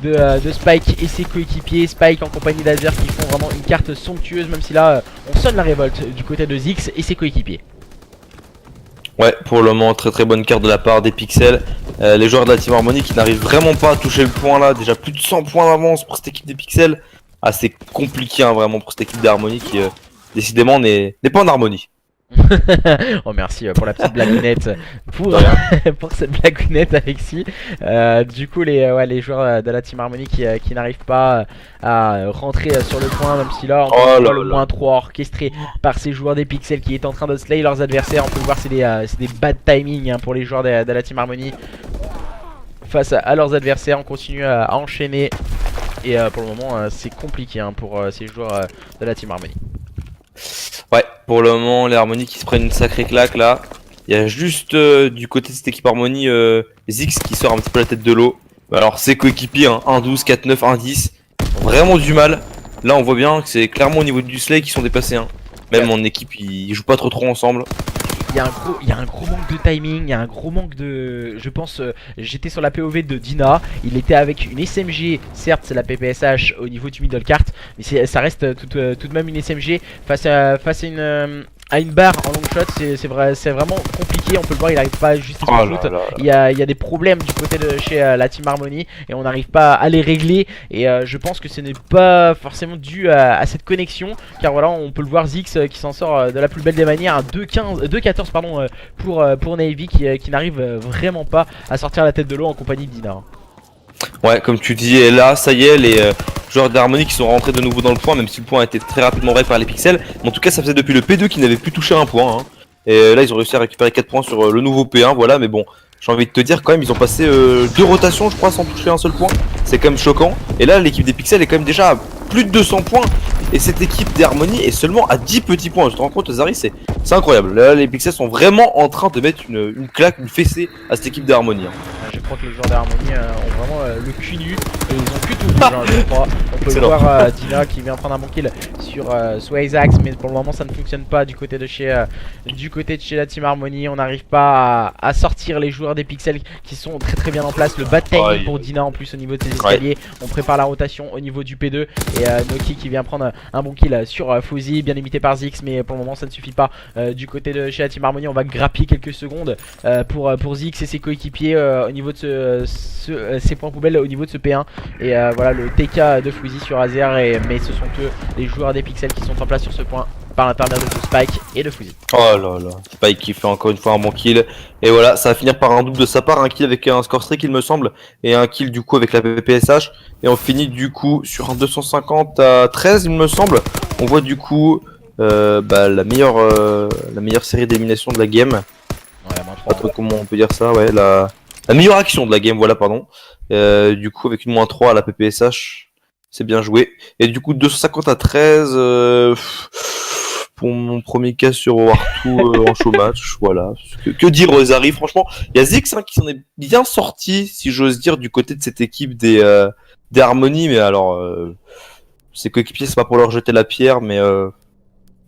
de Spike et ses coéquipiers. Spike en compagnie d'Azer qui font vraiment une carte somptueuse, même si là on sonne la révolte du côté de Zix et ses coéquipiers. Ouais, pour le moment, très bonne carte de la part des Pixels. Les joueurs de la Team Harmony qui n'arrivent vraiment pas à toucher le point là. Déjà plus de 100 points d'avance pour cette équipe des Pixels. Ah, c'est compliqué hein, vraiment pour cette équipe d'Harmony qui décidément n'est pas en harmonie. Oh merci pour la petite blagounette pour cette blagounette Alexis. Du coup les joueurs de la Team Harmony qui n'arrivent pas à rentrer sur le point, même si là on voit le -3 orchestré par ces joueurs des Pixels qui est en train de slay leurs adversaires. On peut le voir, c'est des bad timing hein, pour les joueurs de la Team Harmony face à leurs adversaires. On continue à enchaîner et pour le moment c'est compliqué hein, pour ces joueurs de la Team Harmony. Ouais, pour le moment, les Harmony qui se prennent une sacrée claque là. Il y a juste du côté de cette équipe Harmony, Zix qui sort un petit peu la tête de l'eau. Alors, ses coéquipiers, hein, 1-12, 4-9, 1-10, ont vraiment du mal. Là, on voit bien que c'est clairement au niveau du slay qui sont dépassés. Hein. Même mon équipe, ils jouent pas trop ensemble. Il y a un gros manque de timing, il y a un gros manque de... Je pense, j'étais sur la POV de Dina, il était avec une SMG, certes c'est la PPSH au niveau du middle cart, mais ça reste tout de même une SMG face à une barre en long shot, c'est vraiment compliqué, on peut le voir, il n'arrive pas à ajuster son shoot, il y a des problèmes du côté de chez la Team Harmony et on n'arrive pas à les régler et je pense que ce n'est pas forcément dû à cette connexion car voilà on peut le voir Zix qui s'en sort de la plus belle des manières, un 2-14 pardon pour Navy qui n'arrive vraiment pas à sortir la tête de l'eau en compagnie de Dina. Ouais, comme tu dis, et là, ça y est, les joueurs d'Harmonie qui sont rentrés de nouveau dans le point, même si le point a été très rapidement vrai par les pixels. Mais en tout cas, ça faisait depuis le P2 qu'ils n'avaient plus touché un point. Hein. Et là, ils ont réussi à récupérer 4 points sur le nouveau P1, voilà. Mais bon, j'ai envie de te dire, quand même, ils ont passé 2 rotations, je crois, sans toucher un seul point. C'est quand même choquant. Et là, l'équipe des pixels est quand même déjà à plus de 200 points. Et cette équipe d'Harmonie est seulement à 10 petits points. Je te rends compte, Zari, c'est incroyable. Là, les pixels sont vraiment en train de mettre une claque, une fessée à cette équipe d'Harmonie. Hein. Je crois que les joueurs d'Harmonie ont vraiment le cul nu et ils ont que tout rouge, hein, je crois. On peut voir Dina qui vient prendre un bon kill sur Swazax, mais pour le moment ça ne fonctionne pas du côté de chez la Team Harmony. On n'arrive pas à sortir les joueurs des pixels qui sont très bien en place. Le bad timing pour Dina en plus au niveau de ses escaliers. On prépare la rotation au niveau du P2 et Noki qui vient prendre un bon kill sur Fuzzy, bien limité par Zix, mais pour le moment ça ne suffit pas. Du côté de chez la Team Harmony, on va grappiller quelques secondes pour Zix et ses coéquipiers au niveau de ces points poubelles au niveau de ce P1 et voilà le TK de Fuzzy sur Azer mais ce sont eux les joueurs des pixels qui sont en place sur ce point par l'intermédiaire de Spike et de Fuzzy. Oh là là, Spike qui fait encore une fois un bon kill et voilà ça va finir par un double de sa part, un kill avec un score streak il me semble et un kill du coup avec la PPSH et on finit du coup sur un 250 à 13 il me semble. On voit du coup la meilleure série d'élimination de la game. Ouais, pas trop comment on peut dire ça, ouais, la meilleure action de la game, voilà, pardon. Du coup, avec une -3 à la PPSH, c'est bien joué. Et du coup, 250 à 13 pour mon premier cas sur Warthou en show match. Voilà. Que dire, Zari? Franchement, il y a Zix qui s'en est bien sorti, si j'ose dire, du côté de cette équipe des Harmony. Mais alors, ses coéquipiers, c'est pas pour leur jeter la pierre, mais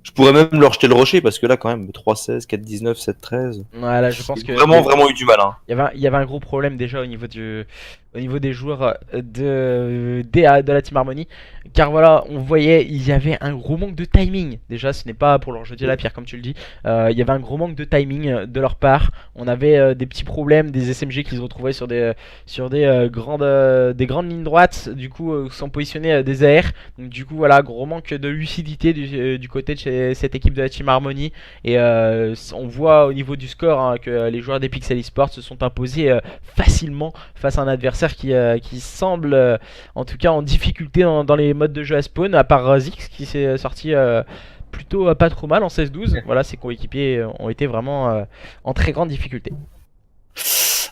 je pourrais même leur jeter le rocher parce que là, quand même, 3-16, 4-19, 7-13. Ouais, là, je pense que vraiment eu du mal. Hein. Il y avait un gros problème déjà au niveau des joueurs de la Team Harmony. Car voilà, on voyait, il y avait un gros manque de timing. Déjà, ce n'est pas pour leur jeter la pierre, comme tu le dis. Il y avait un gros manque de timing de leur part. On avait des petits problèmes, des SMG qui se retrouvaient sur des grandes lignes droites. Du coup, sans positionner des AR. Donc, du coup, voilà, gros manque de lucidité du côté de cette équipe de la Team Harmony. Et on voit au niveau du score hein, que les joueurs des Pixel Esports se sont imposés facilement face à un adversaire qui semble en tout cas en difficulté dans les modes de jeu à spawn, à part Zix qui s'est sorti plutôt pas trop mal en 16-12. Voilà, ses coéquipiers ont été vraiment en très grande difficulté.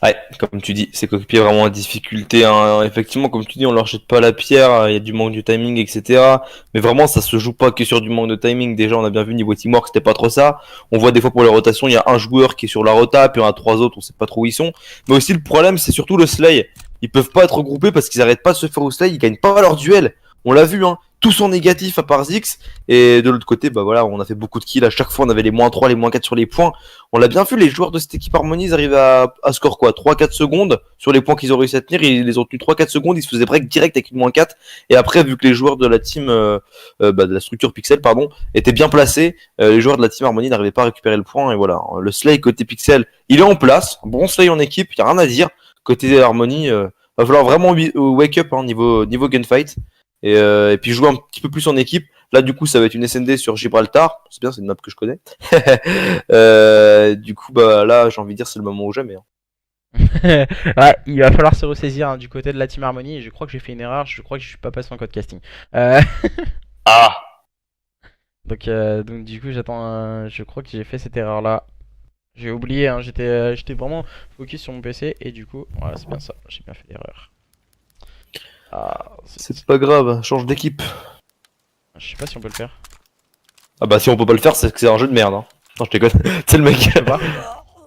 Ouais, comme tu dis, c'est coéquipiers vraiment en difficulté. Hein. Effectivement, comme tu dis, on leur jette pas la pierre, il y a du manque de timing, etc. Mais vraiment, ça se joue pas que sur du manque de timing. Déjà, on a bien vu niveau teamwork, c'était pas trop ça. On voit des fois pour les rotations, il y a un joueur qui est sur la rota, puis il y en a 3 autres, on sait pas trop où ils sont. Mais aussi, le problème, c'est surtout le slay. Ils peuvent pas être regroupés parce qu'ils arrêtent pas de se faire au slay, ils gagnent pas leur duel. On l'a vu, hein. Tous en négatif à part Zix. Et de l'autre côté, bah voilà, on a fait beaucoup de kills. À chaque fois, on avait les -3, les -4 sur les points. On l'a bien vu, les joueurs de cette équipe Harmony, ils arrivent à score quoi 3-4 secondes sur les points qu'ils ont réussi à tenir. Ils les ont tenus 3-4 secondes. Ils se faisaient break direct avec une -4. Et après, vu que les joueurs de la team, de la structure Pixel, pardon, étaient bien placés, les joueurs de la team Harmony n'arrivaient pas à récupérer le point. Et voilà, le slay côté Pixel, il est en place. Bon slay en équipe, il n'y a rien à dire. Côté Harmony, va falloir vraiment wake up hein, niveau gunfight. Et puis jouer un petit peu plus en équipe. Là du coup ça va être une SND sur Gibraltar. C'est bien, c'est une map que je connais. Du coup bah là j'ai envie de dire c'est le moment ou jamais. Hein. Ouais, il va falloir se ressaisir hein, du côté de la Team Harmony. Et je crois que j'ai fait une erreur. Je crois que je suis pas passé en code casting. Ah. Donc du coup j'attends. Je crois que j'ai fait cette erreur là. J'ai oublié. Hein, j'étais vraiment focus sur mon PC et du coup voilà c'est bien ça. J'ai bien fait l'erreur. Ah, c'est pas grave, change d'équipe. Je sais pas si on peut le faire. Ah bah si on peut pas le faire, c'est que c'est un jeu de merde. Hein. Non, je déconne. C'est le mec. Je peux pas.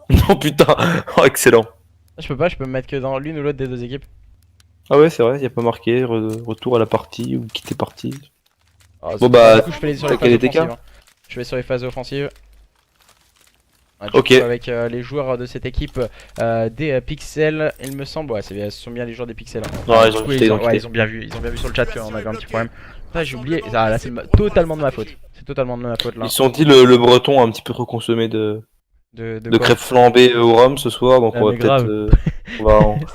Non putain. Oh, excellent. Je peux pas, je peux me mettre que dans l'une ou l'autre des deux équipes. Ah ouais, c'est vrai, y a pas marqué retour à la partie ou quitter partie. Oh, bon bah, du coup, je fais les sur les phases offensives, hein. Je vais sur les phases offensives. Du Ok. coup, avec les joueurs de cette équipe des Pixels, il me semble. Ouais, ce sont bien les joueurs des Pixels. Non, ils Du ont coup, quitté, ouais, ils ont bien vu sur le chat qu'on avait un petit problème. Putain, j'ai oublié. Ah, là, c'est totalement de ma faute. C'est totalement de ma faute là. Ils sont dit le breton a un petit peu trop consommé de Quoi crêpes flambées au rhum ce soir, donc Ah, on va mais peut-être grave.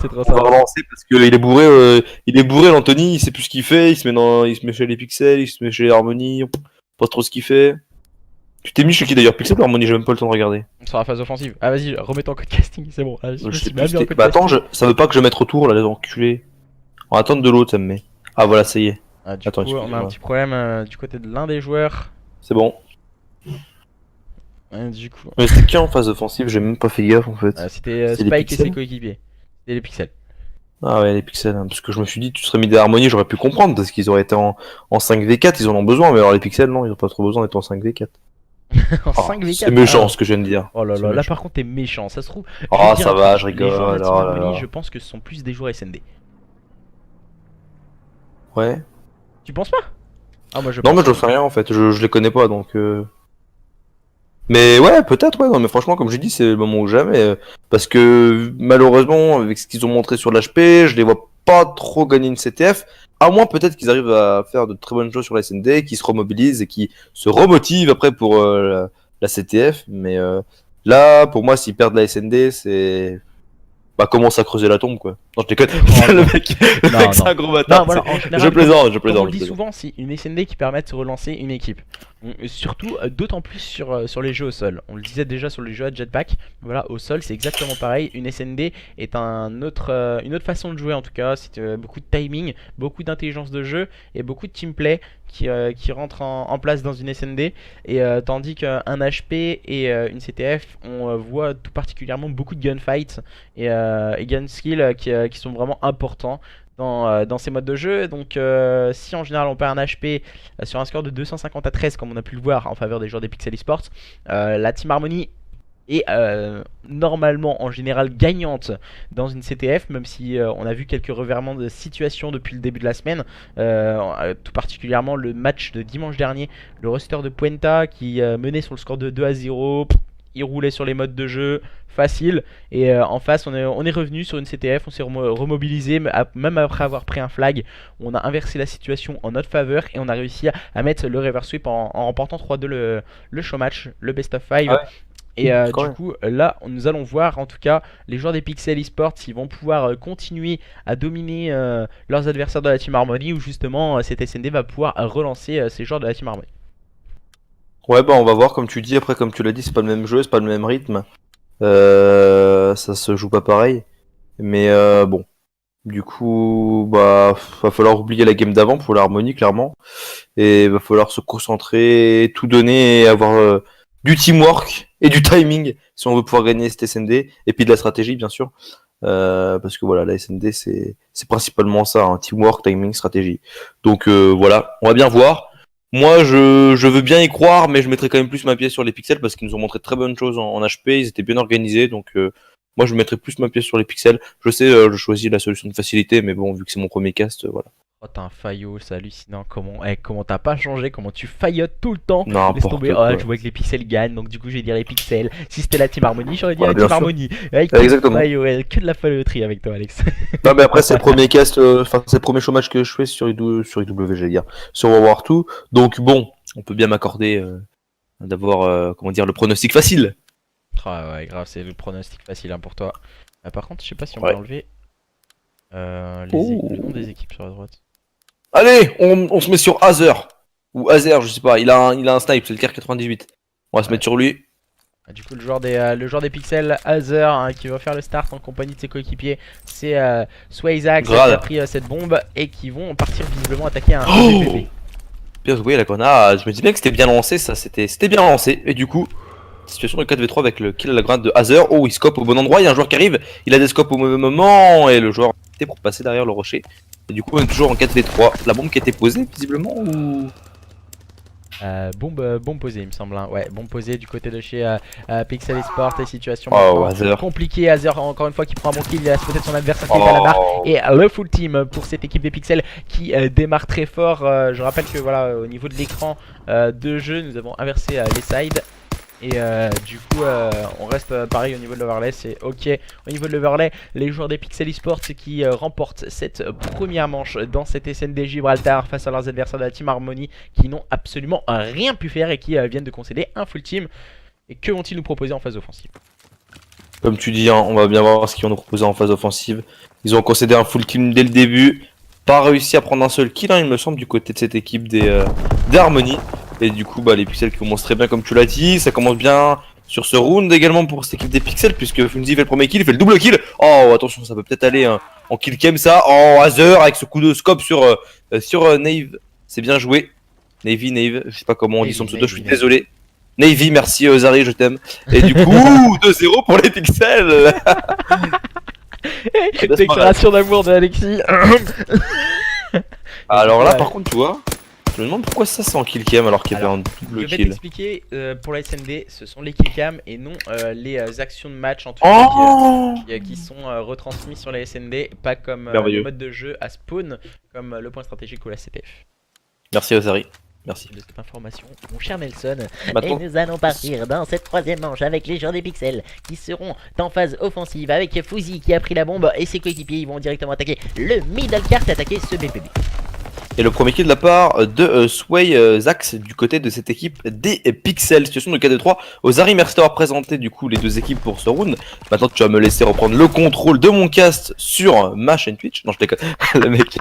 C'est trop on ça. va relancer parce qu'il est bourré l'Anthony, il sait plus ce qu'il fait, il se met chez les Pixels, il se met chez Harmony, pas trop ce qu'il fait. Tu t'es mis chez qui d'ailleurs, Pixel ou Harmony? J'ai même pas le temps de regarder. Sur la phase offensive. Ah, vas-y, remets ton code casting, c'est bon. Ah, je me Je sais suis bien plus. mis en code Bah attends, casting. ça veut pas que je mette retour là, les enculés. En attente de l'autre, ça me met. Ah voilà, ça y est. Ah, du Attends, coup, on a un excuse-moi. petit problème du côté de l'un des joueurs. C'est bon. Du coup, Mais c'était qui en phase offensive? J'ai même pas fait gaffe en fait. c'était C'est les Spike et ses Pixels coéquipiers. C'était les Pixels. Ah ouais, les Pixels, hein, parce que je me suis dit, tu serais mis des harmonies, j'aurais pu comprendre, parce qu'ils auraient été en 5v4, ils en ont besoin, mais alors les Pixels, non, ils ont pas trop besoin d'être en 5v4. En Ah, 5v4. c'est méchant ce que je viens de dire. Oh là C'est là, là méchant. par contre t'es méchant, ça se trouve. Je vais Ah, te dire ça un va, truc, je rigole. Les joueurs de la Team Oh là Harmony, là. je pense que ce sont plus des joueurs SND. Ouais. Tu penses pas? Ah, moi je Non, pense. mais j'en sais rien en fait, je les connais pas donc. Mais ouais, peut-être, ouais, non, mais franchement, comme j'ai dit, c'est le moment ou jamais. Parce que malheureusement, avec ce qu'ils ont montré sur l'HP, je les vois pas trop gagner une CTF. À moins peut-être qu'ils arrivent à faire de très bonnes choses sur la SND, qu'ils se remobilisent et qu'ils se remotivent après pour la CTF. Mais là, pour moi, s'ils perdent la SND, c'est. Bah, commence à creuser la tombe, quoi. Non, je déconne. Oh, le non. mec, Non, c'est non. un gros bâtard. Non, voilà, en général, Je plaisante, je Comme plaisante. on le dit souvent, c'est une SND qui permet de se relancer une équipe. Surtout, d'autant plus sur les jeux au sol. On le disait déjà sur les jeux à jetpack. Voilà, au sol, c'est exactement pareil. Une SND est une autre façon de jouer en tout cas. C'est beaucoup de timing, beaucoup d'intelligence de jeu et beaucoup de teamplay qui rentrent en place dans une SND. Et tandis qu'un HP et une CTF, on voit tout particulièrement beaucoup de gunfights et gun skills qui sont vraiment importants dans ces modes de jeu. Donc si en général on perd un HP sur un score de 250 à 13 comme on a pu le voir en faveur des joueurs des Pixel Esports, la Team Harmony est normalement en général gagnante dans une CTF, même si on a vu quelques revirements de situation depuis le début de la semaine, tout particulièrement le match de dimanche dernier, le roster de Puenta qui menait sur le score de 2 à 0. Il roulait sur les modes de jeu facile et en face on est revenu sur une CTF, on s'est remobilisé même après avoir pris un flag, on a inversé la situation en notre faveur et on a réussi à mettre le reverse sweep en remportant 3-2 le show match, le best of 5. Ah ouais. Et Quand du même. coup là nous allons voir en tout cas les joueurs des Pixel Esports s'ils vont pouvoir continuer à dominer leurs adversaires de la Team Harmony ou justement cette SND va pouvoir relancer ces joueurs de la Team Harmony. Ouais, bah on va voir, comme tu dis, après comme tu l'as dit, c'est pas le même jeu, c'est pas le même rythme. Ça se joue pas pareil. Mais bon. Du coup, bah va falloir oublier la game d'avant pour l'harmonie, clairement. Et va falloir se concentrer, tout donner et avoir du teamwork et du timing si on veut pouvoir gagner cette SND. Et puis de la stratégie, bien sûr. Parce que voilà, la SND c'est principalement ça, hein, teamwork, timing, stratégie. Donc voilà, on va bien voir. Moi, je veux bien y croire, mais je mettrai quand même plus ma pièce sur les Pixels parce qu'ils nous ont montré de très bonnes choses en HP, ils étaient bien organisés, donc moi je mettrai plus ma pièce sur les Pixels. Je sais, je choisis la solution de facilité, mais bon, vu que c'est mon premier cast, voilà. Oh t'as un faillot, c'est hallucinant, comment t'as pas changé, comment tu faillotes tout le temps. Laisse N'importe tomber, oh quoi. je vois que les pixels gagnent, donc du coup je vais dire les pixels. Si c'était la Team Harmony, j'aurais dit Ouais, la bien Team sûr. Harmony. Avec Exactement. que de la failloterie avec toi Alex. Non, mais après, c'est le premier cast, enfin, c'est le premier show match que je fais sur IW, j'allais dire, sur World War 2. Donc bon, on peut bien m'accorder d'avoir, comment dire, le pronostic facile. Ah ouais grave, c'est le pronostic facile hein, pour toi. Par contre je sais pas si on Ouais. peut enlever Oh. le nom des équipes sur la droite. Allez, on se met sur Azer. Ou Azer, je sais pas, il a un snipe, c'est le KR98. On va se Ouais. mettre sur lui. Du coup, le joueur des pixels, Azer, hein, qui va faire le start en compagnie de ses coéquipiers, c'est Swayzax qui Grave. a pris cette bombe et qui vont partir visiblement attaquer un Oh PVP. Bien joué la grenade, je me dis bien que c'était bien lancé, ça c'était bien lancé. Et du coup, situation de 4v3 avec le kill à la grenade de Azer. Oh, il scope au bon endroit, il y a un joueur qui arrive, il a des scopes au mauvais moment et le joueur a été pour passer derrière le rocher. Et du coup, on est toujours en 4v3. La bombe qui a été posée visiblement ou. Bombe posée il me semble hein. Ouais, bombe posée du côté de chez Pixel Esport et situation Oh, maintenant Azer. compliquée. Azer encore une fois qui prend un bon kill, il reste peut-être son adversaire qui est à la barre. Oh. Et le full team pour cette équipe des Pixels qui démarre très fort. Je rappelle que voilà, au niveau de l'écran de jeu, nous avons inversé les sides. Et du coup on reste pareil au niveau de l'overlay, c'est ok. Au niveau de l'overlay, les joueurs des Pixel Esports qui remportent cette première manche dans cette SND Gibraltar face à leurs adversaires de la Team Harmony qui n'ont absolument rien pu faire et qui viennent de concéder un full team. Et que vont-ils nous proposer en phase offensive? Comme tu dis, hein, on va bien voir ce qu'ils vont nous proposer en phase offensive. Ils ont concédé un full kill dès le début. Pas réussi à prendre un seul kill, hein, il me semble, du côté de cette équipe des Harmony. Et du coup, bah, les Pixels qui commencent très bien, comme tu l'as dit. Ça commence bien sur ce round également pour cette équipe des Pixels, puisque Funzi fait le premier kill, il fait le double kill. Oh, attention, ça peut peut-être aller hein, en kill cam ça. Oh, Azer avec ce coup de scope sur Nave. C'est bien joué. Nave, je sais pas comment on dit son pseudo, je suis désolé. Navy, merci Zari, je t'aime. Et du coup, 2-0 pour les Pixels. Déclaration d'amour de Alexis. Alors là, par contre, tu vois, je me demande pourquoi ça c'est en kill cam alors qu'il y avait un double Je vais kill. t'expliquer, pour la SND, ce sont les killcams et non les actions de match en tout Oh cas qui sont retransmis sur la SND, pas comme Merveilleux. le mode de jeu à spawn, comme le point stratégique ou la CTF. Merci Zari, merci. De cette information, mon cher Nelson. Maintenant, Et nous allons partir dans cette troisième manche avec les joueurs des Pixels qui seront en phase offensive avec Fouzi qui a pris la bombe et ses coéquipiers. Ils vont directement attaquer le middle cart et attaquer ce BPB. et le premier kill de la part de Sway Zax du côté de cette équipe des Pixels. Situation de 4-3. Zari, merci d'avoir présenté du coup les deux équipes pour ce round. Maintenant tu vas me laisser reprendre le contrôle de mon cast sur ma chaîne Twitch. Non, je déconne. Le mec.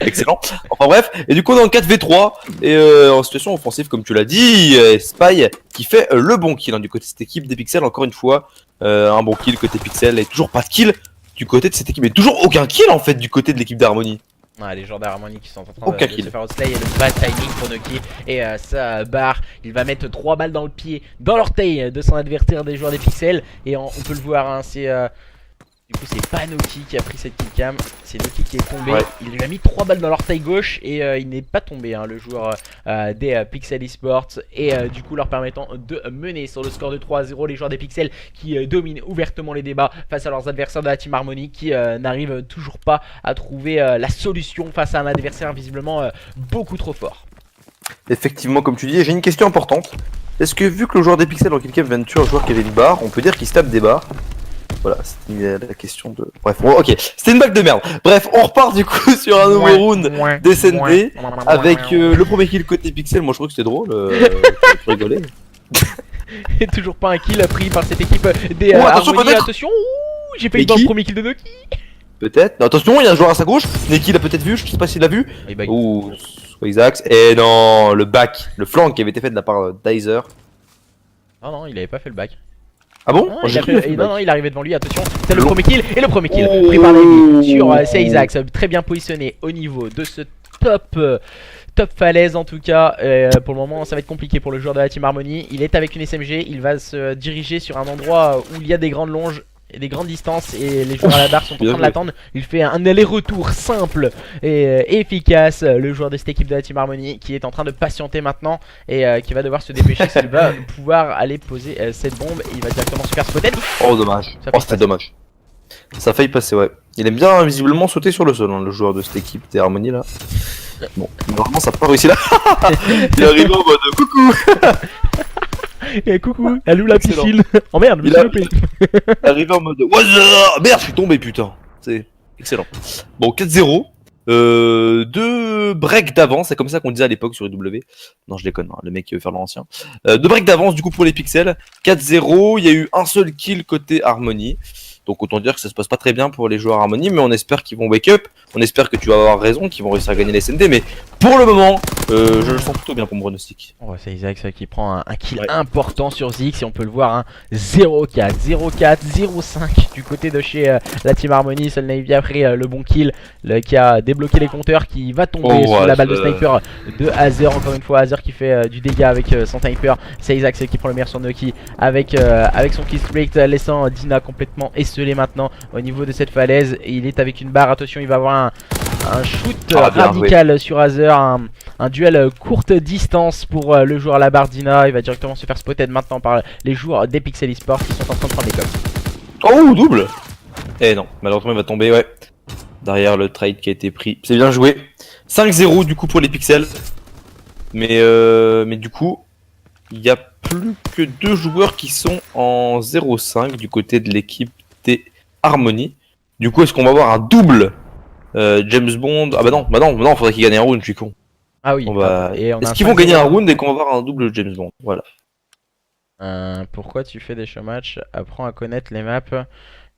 Excellent. Enfin bref, et du coup on est en 4v3 et en situation offensive comme tu l'as dit, Spy qui fait le bon kill hein, du côté de cette équipe des Pixels encore une fois. Un bon kill côté Pixel et toujours pas de kill du côté de cette équipe et toujours aucun kill en fait du côté de l'équipe d'Harmony. Ouais, les joueurs d'Harmony qui sont en train Aucun de kill. se faire outslay et le bad timing pour Noki et ça barre. Il va mettre 3 balles dans le pied, dans l'orteil de son adversaire des joueurs des Pixels et on peut le voir hein, c'est du coup c'est pas Noki qui a pris cette killcam, c'est Noki qui est tombé. Ouais. Il lui a mis 3 balles dans l'orteil gauche et il n'est pas tombé hein, le joueur des Pixel Esports et du coup leur permettant de mener sur le score de 3-0 les joueurs des Pixels qui dominent ouvertement les débats face à leurs adversaires de la Team Harmony qui n'arrivent toujours pas à trouver la solution face à un adversaire visiblement beaucoup trop fort. Effectivement comme tu dis, j'ai une question importante. Est-ce que vu que le joueur des Pixels en killcam vient de tuer un joueur qui avait une barre, on peut dire qu'il se tape des barres? Voilà, c'était la question de... Bref, bon, ok, c'était une bague de merde. Bref, on repart du coup sur un nouveau round d'SND avec le premier kill côté Pixel. Moi je trouve que c'était drôle, je rigolais. Et toujours pas un kill pris par cette équipe des Oh, attention, Harmony. peut-être. Attention, ouh, j'ai failli Et dans le qui premier kill de Noki. Peut-être. Non, attention, il y a un joueur à sa gauche. Neki l'a peut-être vu, je sais pas s'il l'a vu. Et bah, Ouh, Swazax. Et non, le back, le flank qui avait été fait de la part d'Izer. non, il avait pas fait le back. Ah bon? Non, Oh, j'ai cru qu'il a fait le back. il arrivait devant lui, attention, c'est le Long. premier kill, et le premier kill Oh. pris par Navy sur Seizax, très bien positionné au niveau de ce top falaise en tout cas. Pour le moment ça va être compliqué pour le joueur de la Team Harmony. Il est avec une SMG, il va se diriger sur un endroit où il y a des grandes longes et des grandes distances et les joueurs à la barre sont en bien train de joué. l'attendre. Il fait un aller-retour simple et efficace, le joueur de cette équipe de la Team Harmony qui est en train de patienter maintenant et qui va devoir se dépêcher s'il va pouvoir aller poser cette bombe. Il va directement se faire spotter. Oh, dommage. Ça Oh, fait c'était dommage. Ça a failli passer, ouais. Il aime bien visiblement sauter sur le sol, hein, le joueur de cette équipe des Harmony là. Bon, normalement ça n'a pas réussi là. Il arrive en mode coucou. Et coucou, elle où la Excellent. piscine? Oh merde, je me Il suis a- loupé. Il arrive en mode what's up. Merde, je suis tombé putain. C'est excellent. Bon, 4-0. Deux breaks d'avance, c'est comme ça qu'on disait à l'époque sur W. Non, je déconne, hein, le mec qui veut faire l'ancien. Deux breaks d'avance du coup pour les Pixels. 4-0, il y a eu un seul kill côté Harmony. Donc autant dire que ça se passe pas très bien pour les joueurs Harmony, mais on espère qu'ils vont wake up. On espère que tu vas avoir raison, qu'ils vont réussir à gagner les SND. Mais pour le moment, je le sens plutôt bien pour mon pronostic. Oh, c'est Isaac qui prend un kill Ouais. important sur Zix et on peut le voir, hein, 0-4, 0-4, 0-5 du côté de chez la Team Harmony. Seul Navy a pris le bon kill qui a débloqué les compteurs, qui va tomber Oh, sous ouais, la balle de sniper de Azer. Encore une fois, Azer qui fait du dégât avec son sniper. C'est Isaac qui prend le meilleur sur Noki avec son kill streak, laissant Dina complètement esselé maintenant au niveau de cette falaise. Et il est avec une barre, attention, il va avoir un shoot Ah, bien radical sur Azer, un un duel courte distance pour le joueur Labardina. Il va directement se faire spotted maintenant par les joueurs des Pixel Esports qui sont en train de prendre les cops. Oh, double. Eh non, malheureusement il va tomber, ouais. Derrière le trade qui a été pris. C'est bien joué. 5-0 du coup pour les pixels. Mais du coup, il n'y a plus que 2 joueurs qui sont en 0-5 du côté de l'équipe des Harmony. Du coup, est-ce qu'on va avoir un double James Bond? Ah bah non, faudrait qu'ils gagnent un round, je suis con. Ah oui. Est-ce qu'ils vont gagner un round et qu'on va avoir un double James Bond? Voilà. Pourquoi tu fais des showmatchs? Apprends à connaître les maps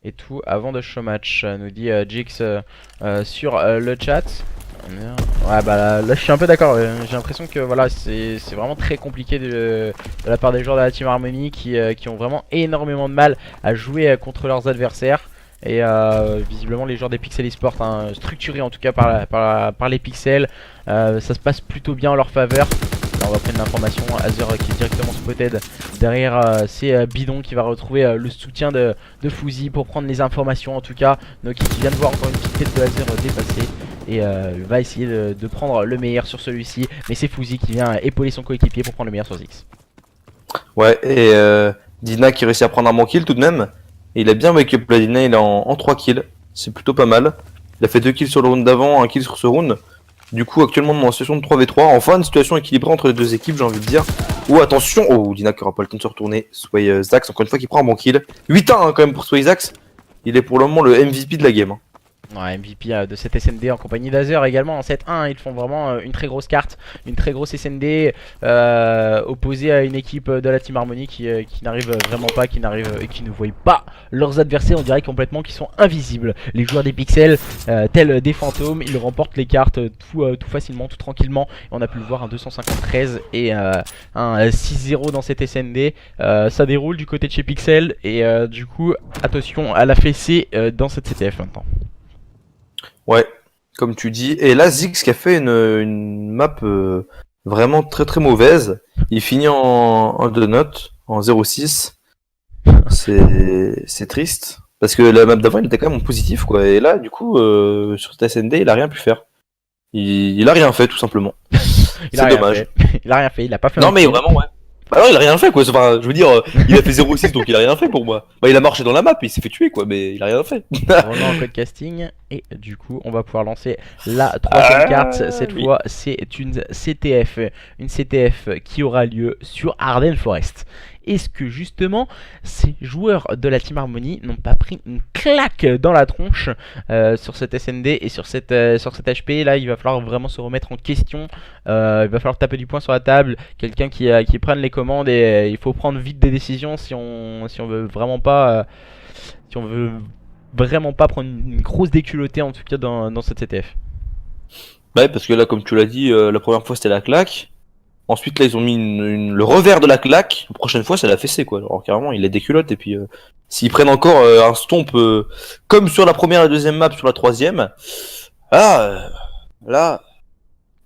et tout avant de showmatch, nous dit Jix sur le chat. Ouais bah là je suis un peu d'accord, j'ai l'impression que voilà c'est vraiment très compliqué de la part des joueurs de la Team Harmony qui ont vraiment énormément de mal à jouer contre leurs adversaires. Et visiblement les joueurs des Pixel Esports, hein, structurés en tout cas par les pixels, ça se passe plutôt bien en leur faveur. Là on va prendre l'information, Azer qui est directement spotted derrière c'est Bidon qui va retrouver le soutien de Fouzi pour prendre les informations. En tout cas Noki qui vient de voir encore une petite tête de Azer dépasser et va essayer de prendre le meilleur sur celui-ci. Mais c'est Fouzi qui vient épauler son coéquipier pour prendre le meilleur sur Zix. Ouais, et Dina qui réussit à prendre un bon kill tout de même. Et il a bien wake up la Dina, il est en 3 kills, c'est plutôt pas mal. Il a fait 2 kills sur le round d'avant, 1 kill sur ce round. Du coup actuellement dans une situation de 3v3, enfin une situation équilibrée entre les deux équipes j'ai envie de dire. Oh attention, oh Dina qui aura pas le temps de se retourner, Sway Zax encore une fois qui prend un bon kill. 8-1 hein, quand même pour Sway Zax, il est pour le moment le MVP de la game. Hein. Ouais, MVP de cette SND en compagnie d'Azer également en 7-1, ils font vraiment une très grosse carte, une très grosse SND opposée à une équipe de la Team Harmony qui n'arrive vraiment pas, qui ne voit pas leurs adversaires, on dirait complètement qu'ils sont invisibles. Les joueurs des pixels, tels des fantômes, ils remportent les cartes tout facilement, tout tranquillement. Et on a pu le voir un 253 et un 6-0 dans cette SND. Ça déroule du côté de chez Pixel et du coup attention à la fessée dans cette CTF maintenant. Ouais, comme tu dis. Et là, Zix qui a fait une map vraiment très très mauvaise. Il finit en 2 notes, en 0,6. C'est triste. Parce que la map d'avant, il était quand même en positif, quoi. Et là, du coup, sur cette SND, il a rien pu faire. Il a rien fait, tout simplement. C'est dommage. Il a rien fait, il a pas fait. Non, mais vraiment, ouais. Bah non, il a rien fait, quoi. Enfin, je veux dire, il a fait 0,6, donc il a rien fait pour moi. Bah, il a marché dans la map, il s'est fait tuer, quoi, mais il a rien fait. On est en code casting, et du coup, on va pouvoir lancer la troisième carte. Cette fois, c'est une CTF. Une CTF qui aura lieu sur Arden Forest. Est-ce que justement ces joueurs de la Team Harmony n'ont pas pris une claque dans la tronche sur cette SND et sur cette HP? Là il va falloir vraiment se remettre en question, il va falloir taper du poing sur la table, quelqu'un qui prenne les commandes et il faut prendre vite des décisions si on veut vraiment pas prendre une grosse déculottée en tout cas dans cette CTF. Ouais, parce que là comme tu l'as dit, la première fois c'était la claque. Ensuite, là, ils ont mis le revers de la claque. La prochaine fois, c'est la fessée, quoi. Alors, carrément, il est déculotte. Et puis, s'ils prennent encore un stomp, comme sur la première et la deuxième map, sur la troisième, là, voilà,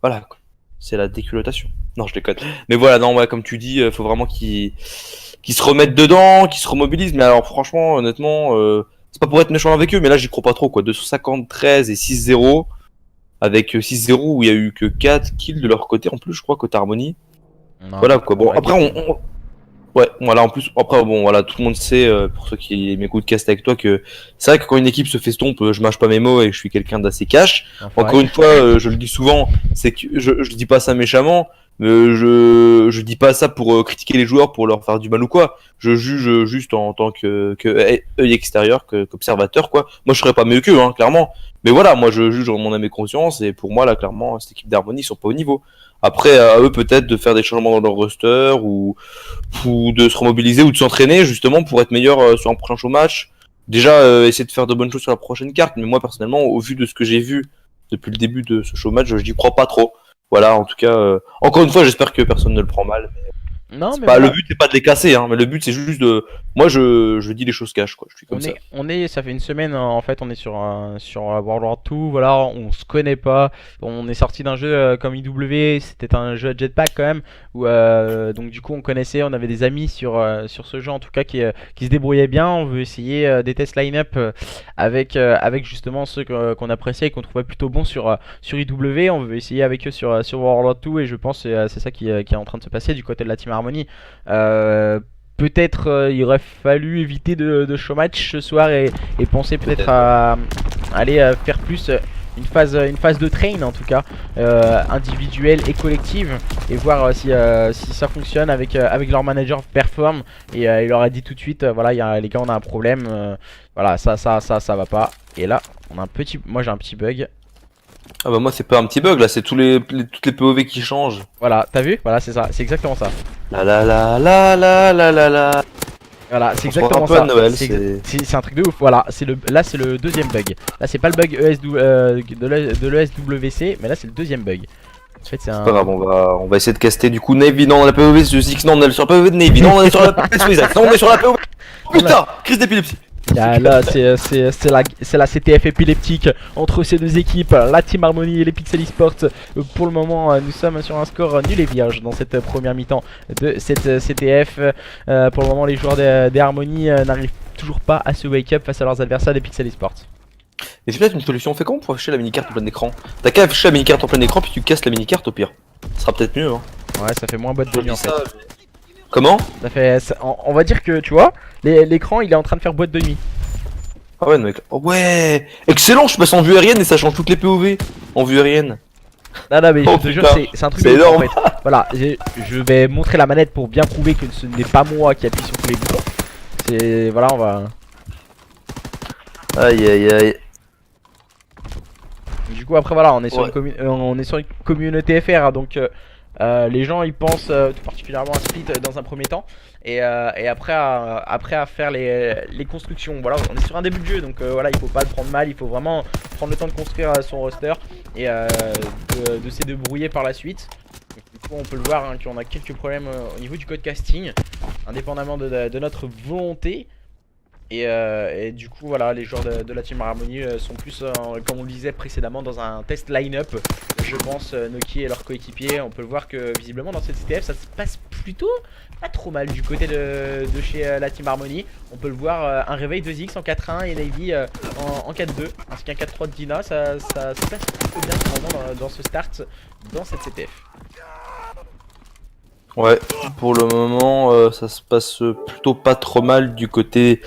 quoi. C'est la déculottation. Non, je déconne. Mais voilà, non, ouais, comme tu dis, faut vraiment qu'ils se remettent dedans, qu'ils se remobilisent. Mais alors, franchement, honnêtement, c'est pas pour être méchant avec eux, mais là, j'y crois pas trop, quoi. 253 et 6-0. Avec 6-0 où il y a eu que 4 kills de leur côté en plus, je crois, côté Harmony. Non, voilà quoi. Bon, après, ouais, voilà, en plus, après, bon, voilà, tout le monde sait, pour ceux qui m'écoutent cast avec toi, que c'est vrai que quand une équipe se fait stomp, je mâche pas mes mots et je suis quelqu'un d'assez cash. Enfin, encore une fois, je le dis souvent, c'est que je dis pas ça méchamment, je dis pas ça pour critiquer les joueurs, pour leur faire du mal ou quoi. Je juge juste en tant que œil extérieur, qu'observateur, quoi. Moi, je serais pas mieux qu'eux, hein, clairement. Mais voilà, moi je juge mon âme et conscience et pour moi là clairement cette équipe d'Harmony ils sont pas au niveau. Après à eux peut-être de faire des changements dans leur roster ou de se remobiliser ou de s'entraîner justement pour être meilleur sur un prochain show match. Déjà essayer de faire de bonnes choses sur la prochaine carte, mais moi personnellement au vu de ce que j'ai vu depuis le début de ce show match, je n'y crois pas trop. Voilà, en tout cas encore une fois j'espère que personne ne le prend mal. Non, mais Bah, voilà. le but c'est pas de les casser, hein, mais le but c'est juste de. Moi je dis les choses cash, quoi. Je suis comme ça. Ça fait une semaine en fait, on est sur World War 2, voilà, on se connaît pas, on est sorti d'un jeu comme IW, c'était un jeu à jetpack quand même, où donc du coup on connaissait, on avait des amis sur ce jeu en tout cas qui se débrouillaient bien, on veut essayer des tests line-up avec justement ceux qu'on appréciait et qu'on trouvait plutôt bons sur IW, on veut essayer avec eux sur World War 2 et je pense que c'est ça qui est en train de se passer du côté de la Team Harmony. Peut-être il aurait fallu éviter de showmatch ce soir et penser peut-être à aller faire plus une phase de train en tout cas individuelle et collective et voir si ça fonctionne avec leur manager perform et il leur a dit tout de suite voilà les gars on a un problème voilà ça va pas et là moi j'ai un petit bug. Ah bah moi c'est pas un petit bug là, c'est toutes les POV qui changent. Voilà t'as vu, voilà c'est ça, c'est exactement ça. La la la la la la la la. Voilà, c'est On se croit exactement un peu ça. à Noël, C'est un truc de ouf. Voilà, là c'est le deuxième bug. Là c'est pas le bug de l'ESWC, mais là c'est le deuxième bug. En fait, c'est un. Pas grave, on va essayer de caster du coup Navy, non, la POV de Zix, non, on est sur la POV de Navy, non, on est sur la POV de Zix, non, on est sur la POV. Putain, crise d'épilepsie. Ah, là c'est la CTF épileptique entre ces deux équipes, la Team Harmony et les Pixel Esports. Pour le moment nous sommes sur un score nul et vierge dans cette première mi-temps de cette CTF. Pour le moment les joueurs des Harmony n'arrivent toujours pas à se wake up face à leurs adversaires des Pixel Esports. Et c'est peut-être une solution, fais comment pour afficher la mini-carte en plein écran? T'as qu'à afficher la mini-carte en plein écran puis tu casses la mini-carte au pire. Ça sera peut-être mieux, hein. Ouais, ça fait moins boîte de nuit en fait. Comment? On va dire que tu vois, l'écran il est en train de faire boîte de nuit. Ah ouais, mec. Oh ouais, excellent, je passe en vue aérienne et ça change toutes les POV en vue aérienne. Non, mais Oh, je te jure, putain, c'est un truc c'est de ouf, énorme. en fait. Voilà, je vais montrer la manette pour bien prouver que ce n'est pas moi qui appuie sur tous les boutons. C'est. Voilà, on va. Aïe aïe aïe. Du coup, après, voilà, on est sur, Ouais. on est sur une communauté FR, hein, donc les gens ils pensent tout particulièrement à Split dans un premier temps et après à faire les constructions. Voilà, on est sur un début de jeu donc voilà, il faut pas le prendre mal, il faut vraiment prendre le temps de construire son roster et de se débrouiller par la suite. Donc, du coup, on peut le voir hein, qu'on a quelques problèmes au niveau du code casting, indépendamment de notre volonté. Et du coup voilà, les joueurs de la Team Harmony sont plus comme on le disait précédemment dans un test line-up. Je pense Noki et leurs coéquipiers, on peut le voir que visiblement dans cette CTF ça se passe plutôt pas trop mal du côté de chez la Team Harmony. On peut le voir, un réveil de Zix en 4-1 et Navy en 4-2 ainsi qu'un 4-3 de Dina, ça se passe plutôt bien vraiment dans ce start dans cette CTF. Ouais, pour le moment, ça se passe plutôt pas trop mal du côté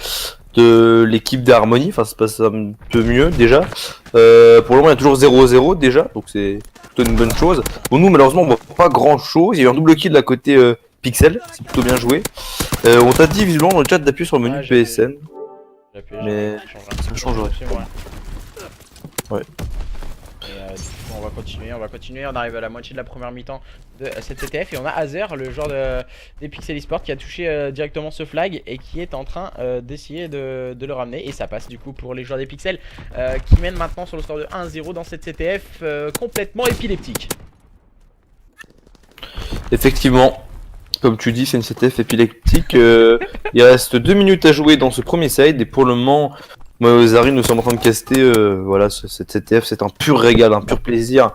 de l'équipe d'Harmonie. Enfin, ça se passe un peu mieux déjà. Pour le moment, il y a toujours 0-0 déjà, donc c'est plutôt une bonne chose. Bon, nous, malheureusement, on voit pas grand chose. Il y a eu un double kill à côté Pixel, c'est plutôt bien joué. On t'a dit visiblement dans le chat d'appuyer sur le menu PSN. Mais ça change rien. Ouais. Et, du coup, on va continuer, on arrive à la moitié de la première mi-temps de cette CTF et on a Azer, le joueur des Pixel Esports qui a touché directement ce flag et qui est en train d'essayer de le ramener et ça passe du coup pour les joueurs des Pixels qui mènent maintenant sur le score de 1-0 dans cette CTF complètement épileptique. Effectivement, comme tu dis, c'est une CTF épileptique. Il reste 2 minutes à jouer dans ce premier side et pour le moment, Zari, nous sommes en train de caster. Voilà, cette CTF, c'est un pur régal, un pur plaisir.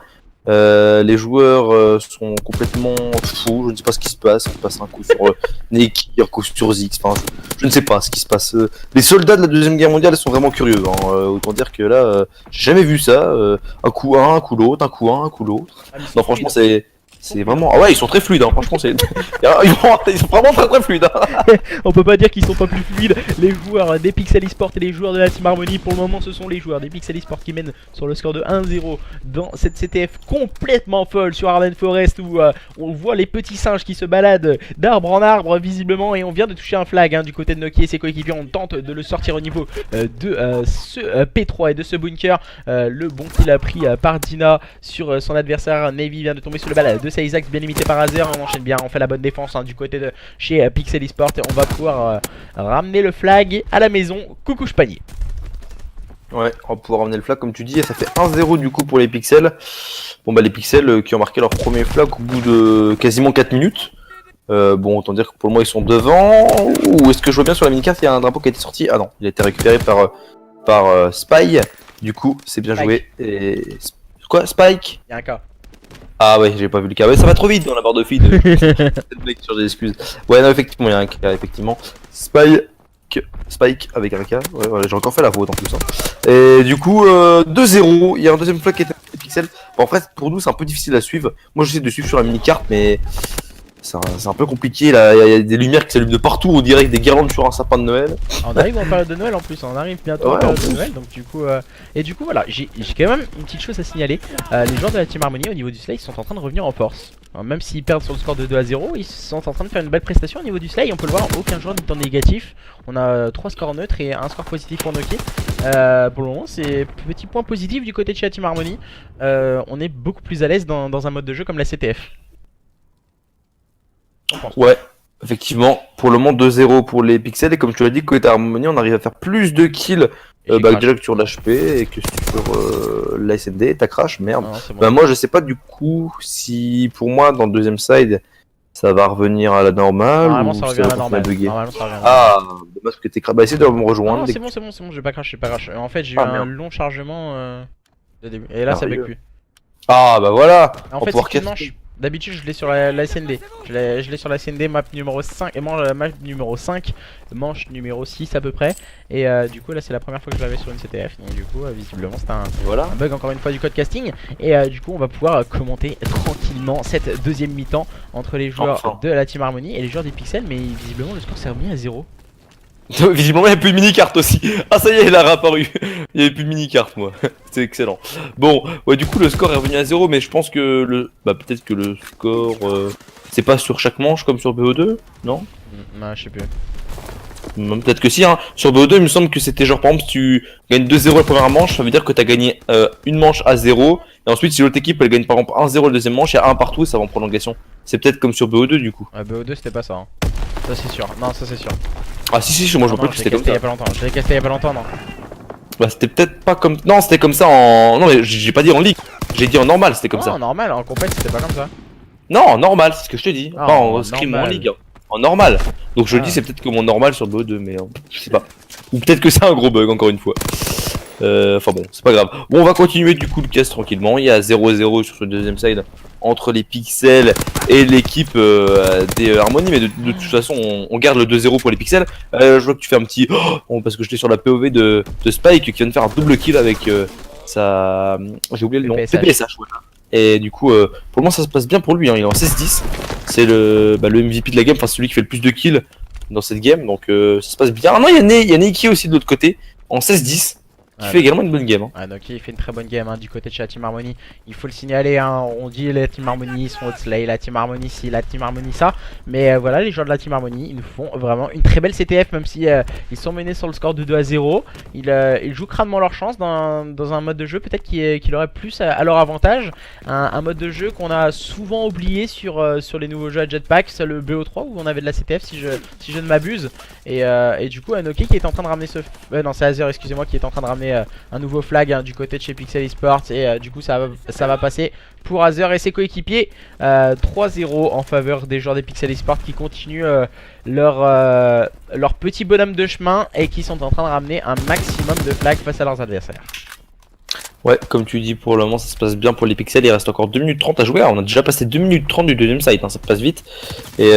Les joueurs sont complètement fous. Je ne sais pas ce qui se passe. On passe un coup sur Neki, un coup sur Zix. Enfin, je ne sais pas ce qui se passe. Les soldats de la Deuxième Guerre mondiale sont vraiment curieux. Hein. Autant dire que là, j'ai jamais vu ça. Un coup un coup l'autre, un coup un coup l'autre. Non, franchement, c'est vraiment. Ah ouais, ils sont très fluides, hein. Franchement, c'est. Ils sont vraiment très très fluides. Hein. On peut pas dire qu'ils sont pas plus fluides. Les joueurs des Pixel Esports et les joueurs de la Team Harmony, pour le moment, ce sont les joueurs des Pixel Esports qui mènent sur le score de 1-0 dans cette CTF complètement folle sur Arden Forest où on voit les petits singes qui se baladent d'arbre en arbre visiblement et on vient de toucher un flag hein, du côté de Noki et ses coéquipiers. On tente de le sortir au niveau de ce P3 et de ce bunker. Le bon qu'il a pris par Dina sur son adversaire. Navy vient de tomber sur le bal de Isaac, bien limité par Azer. On enchaîne bien, on fait la bonne défense hein, du côté de chez Pixel Esports et on va pouvoir ramener le flag à la maison. Coucou panier. Ouais, on va pouvoir ramener le flag comme tu dis et ça fait 1-0 du coup pour les Pixels. Bon bah les Pixels qui ont marqué leur premier flag au bout de quasiment 4 minutes. Bon, autant dire que pour le moment ils sont devant. Ou est-ce que je vois bien sur la mini-carte, il y a un drapeau qui a été sorti? Ah non, il a été récupéré par Spy. Du coup, c'est bien Spike. joué. Et... Quoi, Spike? Il y a un cas. Ah ouais, j'ai pas vu le cas. Ouais, ça va trop vite dans la barre de feed. Cette mec sur des excuses. Ouais, non, effectivement, il y a un cas, effectivement. Spike avec un K. Ouais, voilà, j'ai encore fait la faute en plus. Hein. Et du coup, 2-0. Il y a un deuxième flag qui est à pixels. Bon, en fait, pour nous, c'est un peu difficile à suivre. Moi, j'essaie de suivre sur la mini-carte, mais c'est un peu compliqué. Là, il y a des lumières qui s'allument de partout. On dirait des guirlandes sur un sapin de Noël. On arrive en période de Noël en plus, on arrive bientôt en Ouais, période en de plus. Noël, donc du coup, et du coup voilà, j'ai quand même une petite chose à signaler. Les joueurs de la Team Harmony au niveau du Slay, ils sont en train de revenir en force. Alors, même s'ils perdent sur le score de 2-0, ils sont en train de faire une belle prestation au niveau du Slay. On peut le voir, aucun joueur n'est en négatif. On a 3 scores neutres et un score positif pour Noki. Pour le moment, c'est petit point positif du côté de chez la Team Harmony. On est beaucoup plus à l'aise dans un mode de jeu comme la CTF. Ouais, effectivement. Pour le moment, 2-0 pour les pixels. Et comme tu l'as dit, côté Harmony, on arrive à faire plus de kills. Et j'ai Bah, crash. déjà que sur l'HP et que sur la SND. T'as crash, merde. Non, c'est bon. Bah moi je sais pas du coup si pour moi dans le deuxième side ça va revenir à la normale Normalement, ou ça ça revient à va la continuer normale. bugger. Normalement, ça revient à la normale. Ah, dommage que t'es bah essaye de me rejoindre. Non, dès c'est que- bon, j'ai pas crash, j'ai pas crash. En fait, j'ai eu Ah, un merde. long chargement de début. Et là, ça bug Sérieux. plus. Ah bah voilà. En On va fait, pouvoir c'est une casser. manche. D'habitude, je l'ai sur la SND. Je l'ai sur la SND, map numéro 5, et map numéro 5, manche numéro 6 à peu près. Et du coup, là, c'est la première fois que je l'avais sur une CTF. Donc, du coup, visiblement, c'est Voilà. un bug encore une fois du code casting. Et du coup, on va pouvoir commenter tranquillement cette deuxième mi-temps entre les joueurs Enfin. de la Team Harmony et les joueurs des Pixels. Mais visiblement, le score s'est remis à 0. Visiblement il n'y a plus de mini-carte aussi. Ah ça y est, elle a réapparu. Il n'y avait plus de mini-carte moi. C'est excellent. Bon, ouais du coup le score est revenu à 0 mais je pense que le... Bah peut-être que le score... C'est pas sur chaque manche comme sur BO2, non? Non, je sais plus. Peut-être que si, hein. Sur BO2, il me semble que c'était genre, par exemple, si tu gagnes 2-0 la première manche, ça veut dire que t'as gagné une manche à 0. Et ensuite, si l'autre équipe elle gagne par exemple 1-0 la deuxième manche, il y a 1 partout et ça va en prolongation. C'est peut-être comme sur BO2 du coup. BO2, c'était pas ça. Hein. Ça, c'est sûr. Non, ça, c'est sûr. Ah, si, moi je Non, vois pas non, que je l'ai c'était comme casté il y ça. a pas longtemps. Je l'ai casté il y a pas longtemps, non. Bah, c'était peut-être pas comme. Non, c'était comme ça en. Non, mais j'ai pas dit en ligue. J'ai dit en normal, c'était comme Non, ça. normal, en compète, c'était pas comme ça. Non, en normal, c'est ce que je te dis. Ah, Pas en en scrim ou en normal. ligue. Hein. En normal. Donc je Ah. le dis, c'est peut-être comme en normal sur BO2, mais je sais pas. Ou peut-être que c'est un gros bug, encore une fois. Enfin bon, c'est pas grave. Bon, on va continuer du coup le casse tranquillement. Il y a 0-0 sur ce deuxième side entre les pixels et l'équipe des Harmony. Mais de toute façon, on garde le 2-0 pour les pixels. Je vois que tu fais un petit. Oh, parce que j'étais sur la POV de Spike qui vient de faire un double kill avec sa. J'ai oublié le nom. PPSH. PPSH, voilà. Et du coup, pour le moment, ça se passe bien pour lui. Hein. Il est en 16-10. C'est le MVP de la game, enfin celui qui fait le plus de kills dans cette game. Donc ça se passe bien. Ah non, il y a Neki aussi de l'autre côté en 16-10. Qui Ouais. fait également une bonne game. Hein. Ah, donc il fait une très bonne game hein, du côté de chez la Team Harmony. Il faut le signaler, hein, on dit la Team Harmony sont au Slay, la Team Harmony ci, la Team Harmony ça. Mais voilà, les joueurs de la Team Harmony, ils nous font vraiment une très belle CTF, même si ils sont menés sur le score de 2-0. Ils jouent crânement leur chance dans un mode de jeu peut-être qu'il aurait plus à leur avantage. Un mode de jeu qu'on a souvent oublié sur les nouveaux jeux à Jetpack, c'est le BO3 où on avait de la CTF si je ne m'abuse. Et du coup, Anoki qui est en train de ramener ce... non, c'est Azer, excusez-moi, qui est en train de ramener un nouveau flag hein, du côté de chez Pixel Esports. Et du coup, ça va passer pour Azer et ses coéquipiers. 3-0 en faveur des joueurs des Pixel Esports qui continuent leur petit bonhomme de chemin et qui sont en train de ramener un maximum de flags face à leurs adversaires. Ouais, comme tu dis, pour le moment, ça se passe bien pour les pixels. Il reste encore 2 minutes 30 à jouer. Alors, on a déjà passé 2 minutes 30 du deuxième site, hein, ça passe vite. Et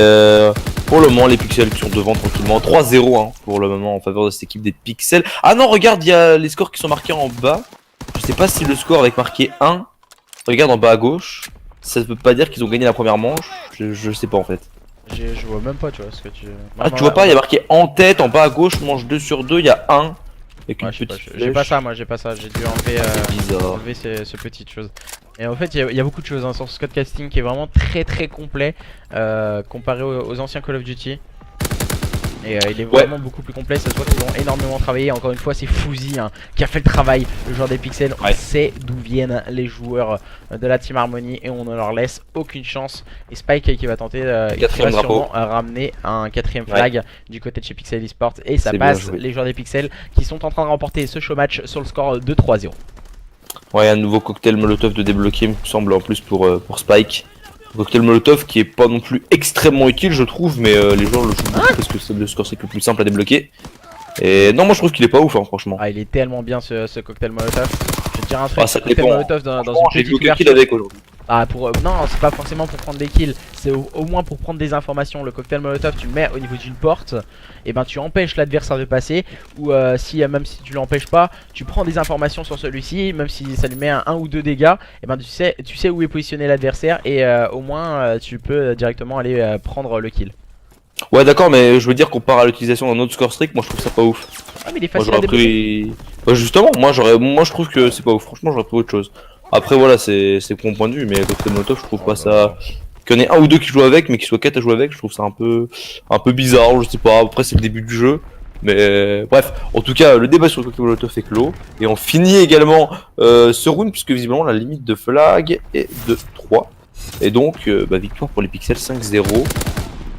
pour le moment, les pixels qui sont devant tranquillement. 3-0 hein, pour le moment en faveur de cette équipe des pixels. Ah non, regarde, il y a les scores qui sont marqués en bas. Je sais pas si le score avec marqué 1. Regarde en bas à gauche. Ça ne veut pas dire qu'ils ont gagné la première manche. Je sais pas en fait. Je vois même pas, tu vois ce que tu. Ah, tu vois pas, il y a marqué en tête, en bas à gauche, manche 2 sur 2, il y a 1. Avec une Ouais, je sais pas, petite j'ai pas flèche. ça, moi j'ai pas ça. J'ai dû enlever. Bizarre. Enlever ce petite chose. Et en fait, il y a beaucoup de choses hein, sur ce code casting qui est vraiment très complet comparé aux anciens Call of Duty. Et il est vraiment beaucoup plus complet. Ça se voit qu'ils ont énormément travaillé. Encore une fois, c'est Fouzi hein, qui a fait le travail. Le joueur des pixels, on Ouais. sait d'où viennent les joueurs de la Team Harmony et on ne leur laisse aucune chance. Et Spike qui va tenter il va Quatrième drapeau. sûrement ramener un 4ème flag du côté de chez Pixel Esports. Et ça C'est bien passe joué. les joueurs des pixels qui sont en train de remporter ce show match sur le score de 3-0. Ouais, un nouveau cocktail Molotov de débloqué, il me semble, en plus pour Spike. Un cocktail Molotov qui est pas non plus extrêmement utile, je trouve, mais les joueurs le jouent beaucoup parce que c'est le score c'est le plus simple à débloquer. Et non, moi je trouve qu'il est pas ouf, hein, franchement. Ah, il est tellement bien ce cocktail Molotov. Je vais te dire un truc, Ah, ça ce cocktail dépend. Molotov dans Franchement, une j'ai petite joué aucun kill version. avec aujourd'hui. Ah, non, c'est pas forcément pour prendre des kills, c'est au moins pour prendre des informations. Le cocktail Molotov, tu le mets au niveau d'une porte, et ben tu empêches l'adversaire de passer, ou même si tu l'empêches pas, tu prends des informations sur celui-ci, même si ça lui met un ou deux dégâts, et ben tu sais où est positionné l'adversaire, et au moins tu peux directement aller prendre le kill. Ouais, d'accord, mais je veux dire, comparé à l'utilisation d'un autre score streak, moi je trouve ça pas ouf. Ah, mais il est Moi facile à j'aurais débloquer. pris. Bah, justement, moi je trouve que c'est pas ouf. Franchement, j'aurais pris autre chose. Après, voilà, c'est mon point de vue, mais le cocktail Molotov, je trouve pas ça. Qu'il y en ait un ou deux qui jouent avec, mais qu'il soit quatre à jouer avec, je trouve ça un peu bizarre, je sais pas. Après, c'est le début du jeu. Mais bref, en tout cas, le débat sur le cocktail Molotov est clos. Et on finit également ce round, puisque visiblement la limite de flag est de 3. Et donc, victoire pour les Pixels 5-0.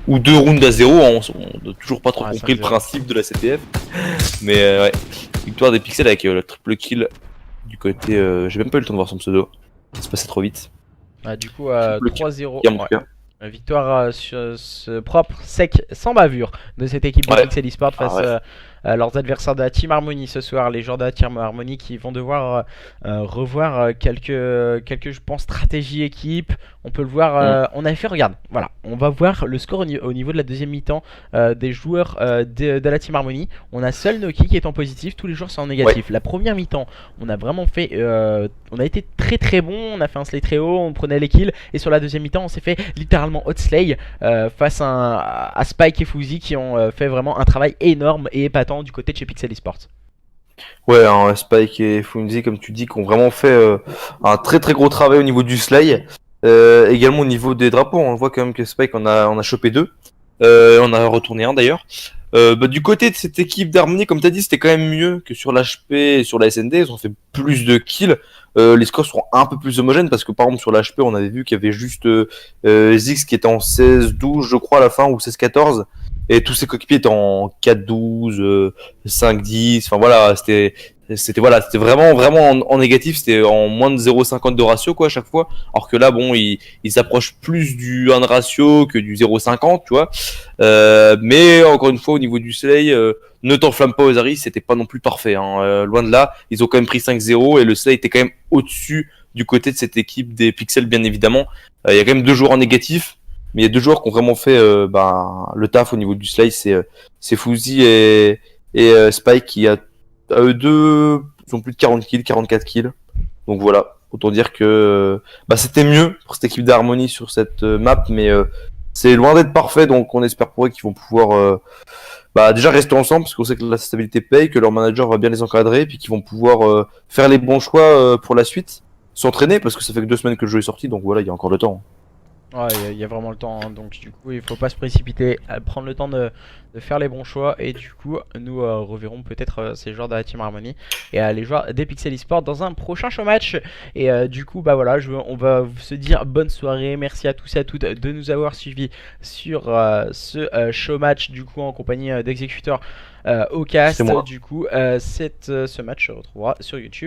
Ou 2 rounds à 0, on n'a toujours pas trop compris le principe de la CTF. Mais ouais, victoire des Pixels avec le triple kill du côté. J'ai même pas eu le temps de voir son pseudo, ça se passait trop vite. Ah, du coup, Triple 3-0. kill, en tout cas. Victoire sur ce propre, sec, sans bavure de cette équipe de Pixel Esport face à leurs adversaires de la Team Harmony ce soir. Les joueurs de la Team Harmony qui vont devoir revoir quelques, je pense, stratégies équipe. On peut le voir, on avait fait, regarde, voilà, on va voir le score au niveau de la deuxième mi-temps des joueurs de la Team Harmony. On a seul Noki qui est en positif, tous les joueurs sont en négatif. La première mi-temps, on a vraiment fait, on a été très très bon, on a fait un slay très haut, on prenait les kills. Et sur la deuxième mi-temps, on s'est fait littéralement hot slay face à Spike et Fuzzy qui ont fait vraiment un travail énorme et épatant du côté de chez Pixel Esports. Ouais, hein, Spike et Funzi, comme tu dis, qui ont vraiment fait un très très gros travail au niveau du slay. Également au niveau des drapeaux, on voit quand même que Spike on a chopé 2. On a retourné un d'ailleurs. Du côté de cette équipe d'Harmony, comme tu as dit, c'était quand même mieux que sur l'HP et sur la SND. Ils ont fait plus de kills. Les scores seront un peu plus homogènes parce que par exemple sur l'HP, on avait vu qu'il y avait juste Ziggs qui était en 16-12, je crois, à la fin, ou 16-14. Et tous ses coéquipiers étaient en 4-12, 5-10. Enfin voilà, c'était vraiment en négatif. C'était en moins de 0,50 de ratio quoi à chaque fois. Alors que là, bon, ils s'approchent plus du 1 de ratio que du 0,50, tu vois. Mais encore une fois, au niveau du slay, ne t'enflamme pas aux Aris, c'était pas non plus parfait. Hein. Loin de là, ils ont quand même pris 5-0 et le slay était quand même au-dessus du côté de cette équipe des Pixels, bien évidemment. Il y a quand même 2 joueurs en négatif. Mais il y a 2 joueurs qui ont vraiment fait le taf au niveau du slay, c'est Fuzzy et Spike qui à eux deux ils ont plus de 40 kills, 44 kills. Donc voilà, autant dire que c'était mieux pour cette équipe d'Harmony sur cette map, mais c'est loin d'être parfait, donc on espère pour eux qu'ils vont pouvoir déjà rester ensemble, parce qu'on sait que la stabilité paye, que leur manager va bien les encadrer, puis qu'ils vont pouvoir faire les bons choix pour la suite, s'entraîner, parce que ça fait que 2 semaines que le jeu est sorti, donc voilà, il y a encore le temps. Ouais, il y a vraiment le temps, hein. Donc du coup il faut pas se précipiter, prendre le temps de faire les bons choix. Et du coup nous reverrons peut-être ces joueurs de la Team Harmony et les joueurs des Pixel Esports dans un prochain show match. Et du coup voilà, on va se dire bonne soirée, merci à tous et à toutes de nous avoir suivis sur ce show match du coup en compagnie d'Executor au cast. Du coup ce match se retrouvera sur YouTube.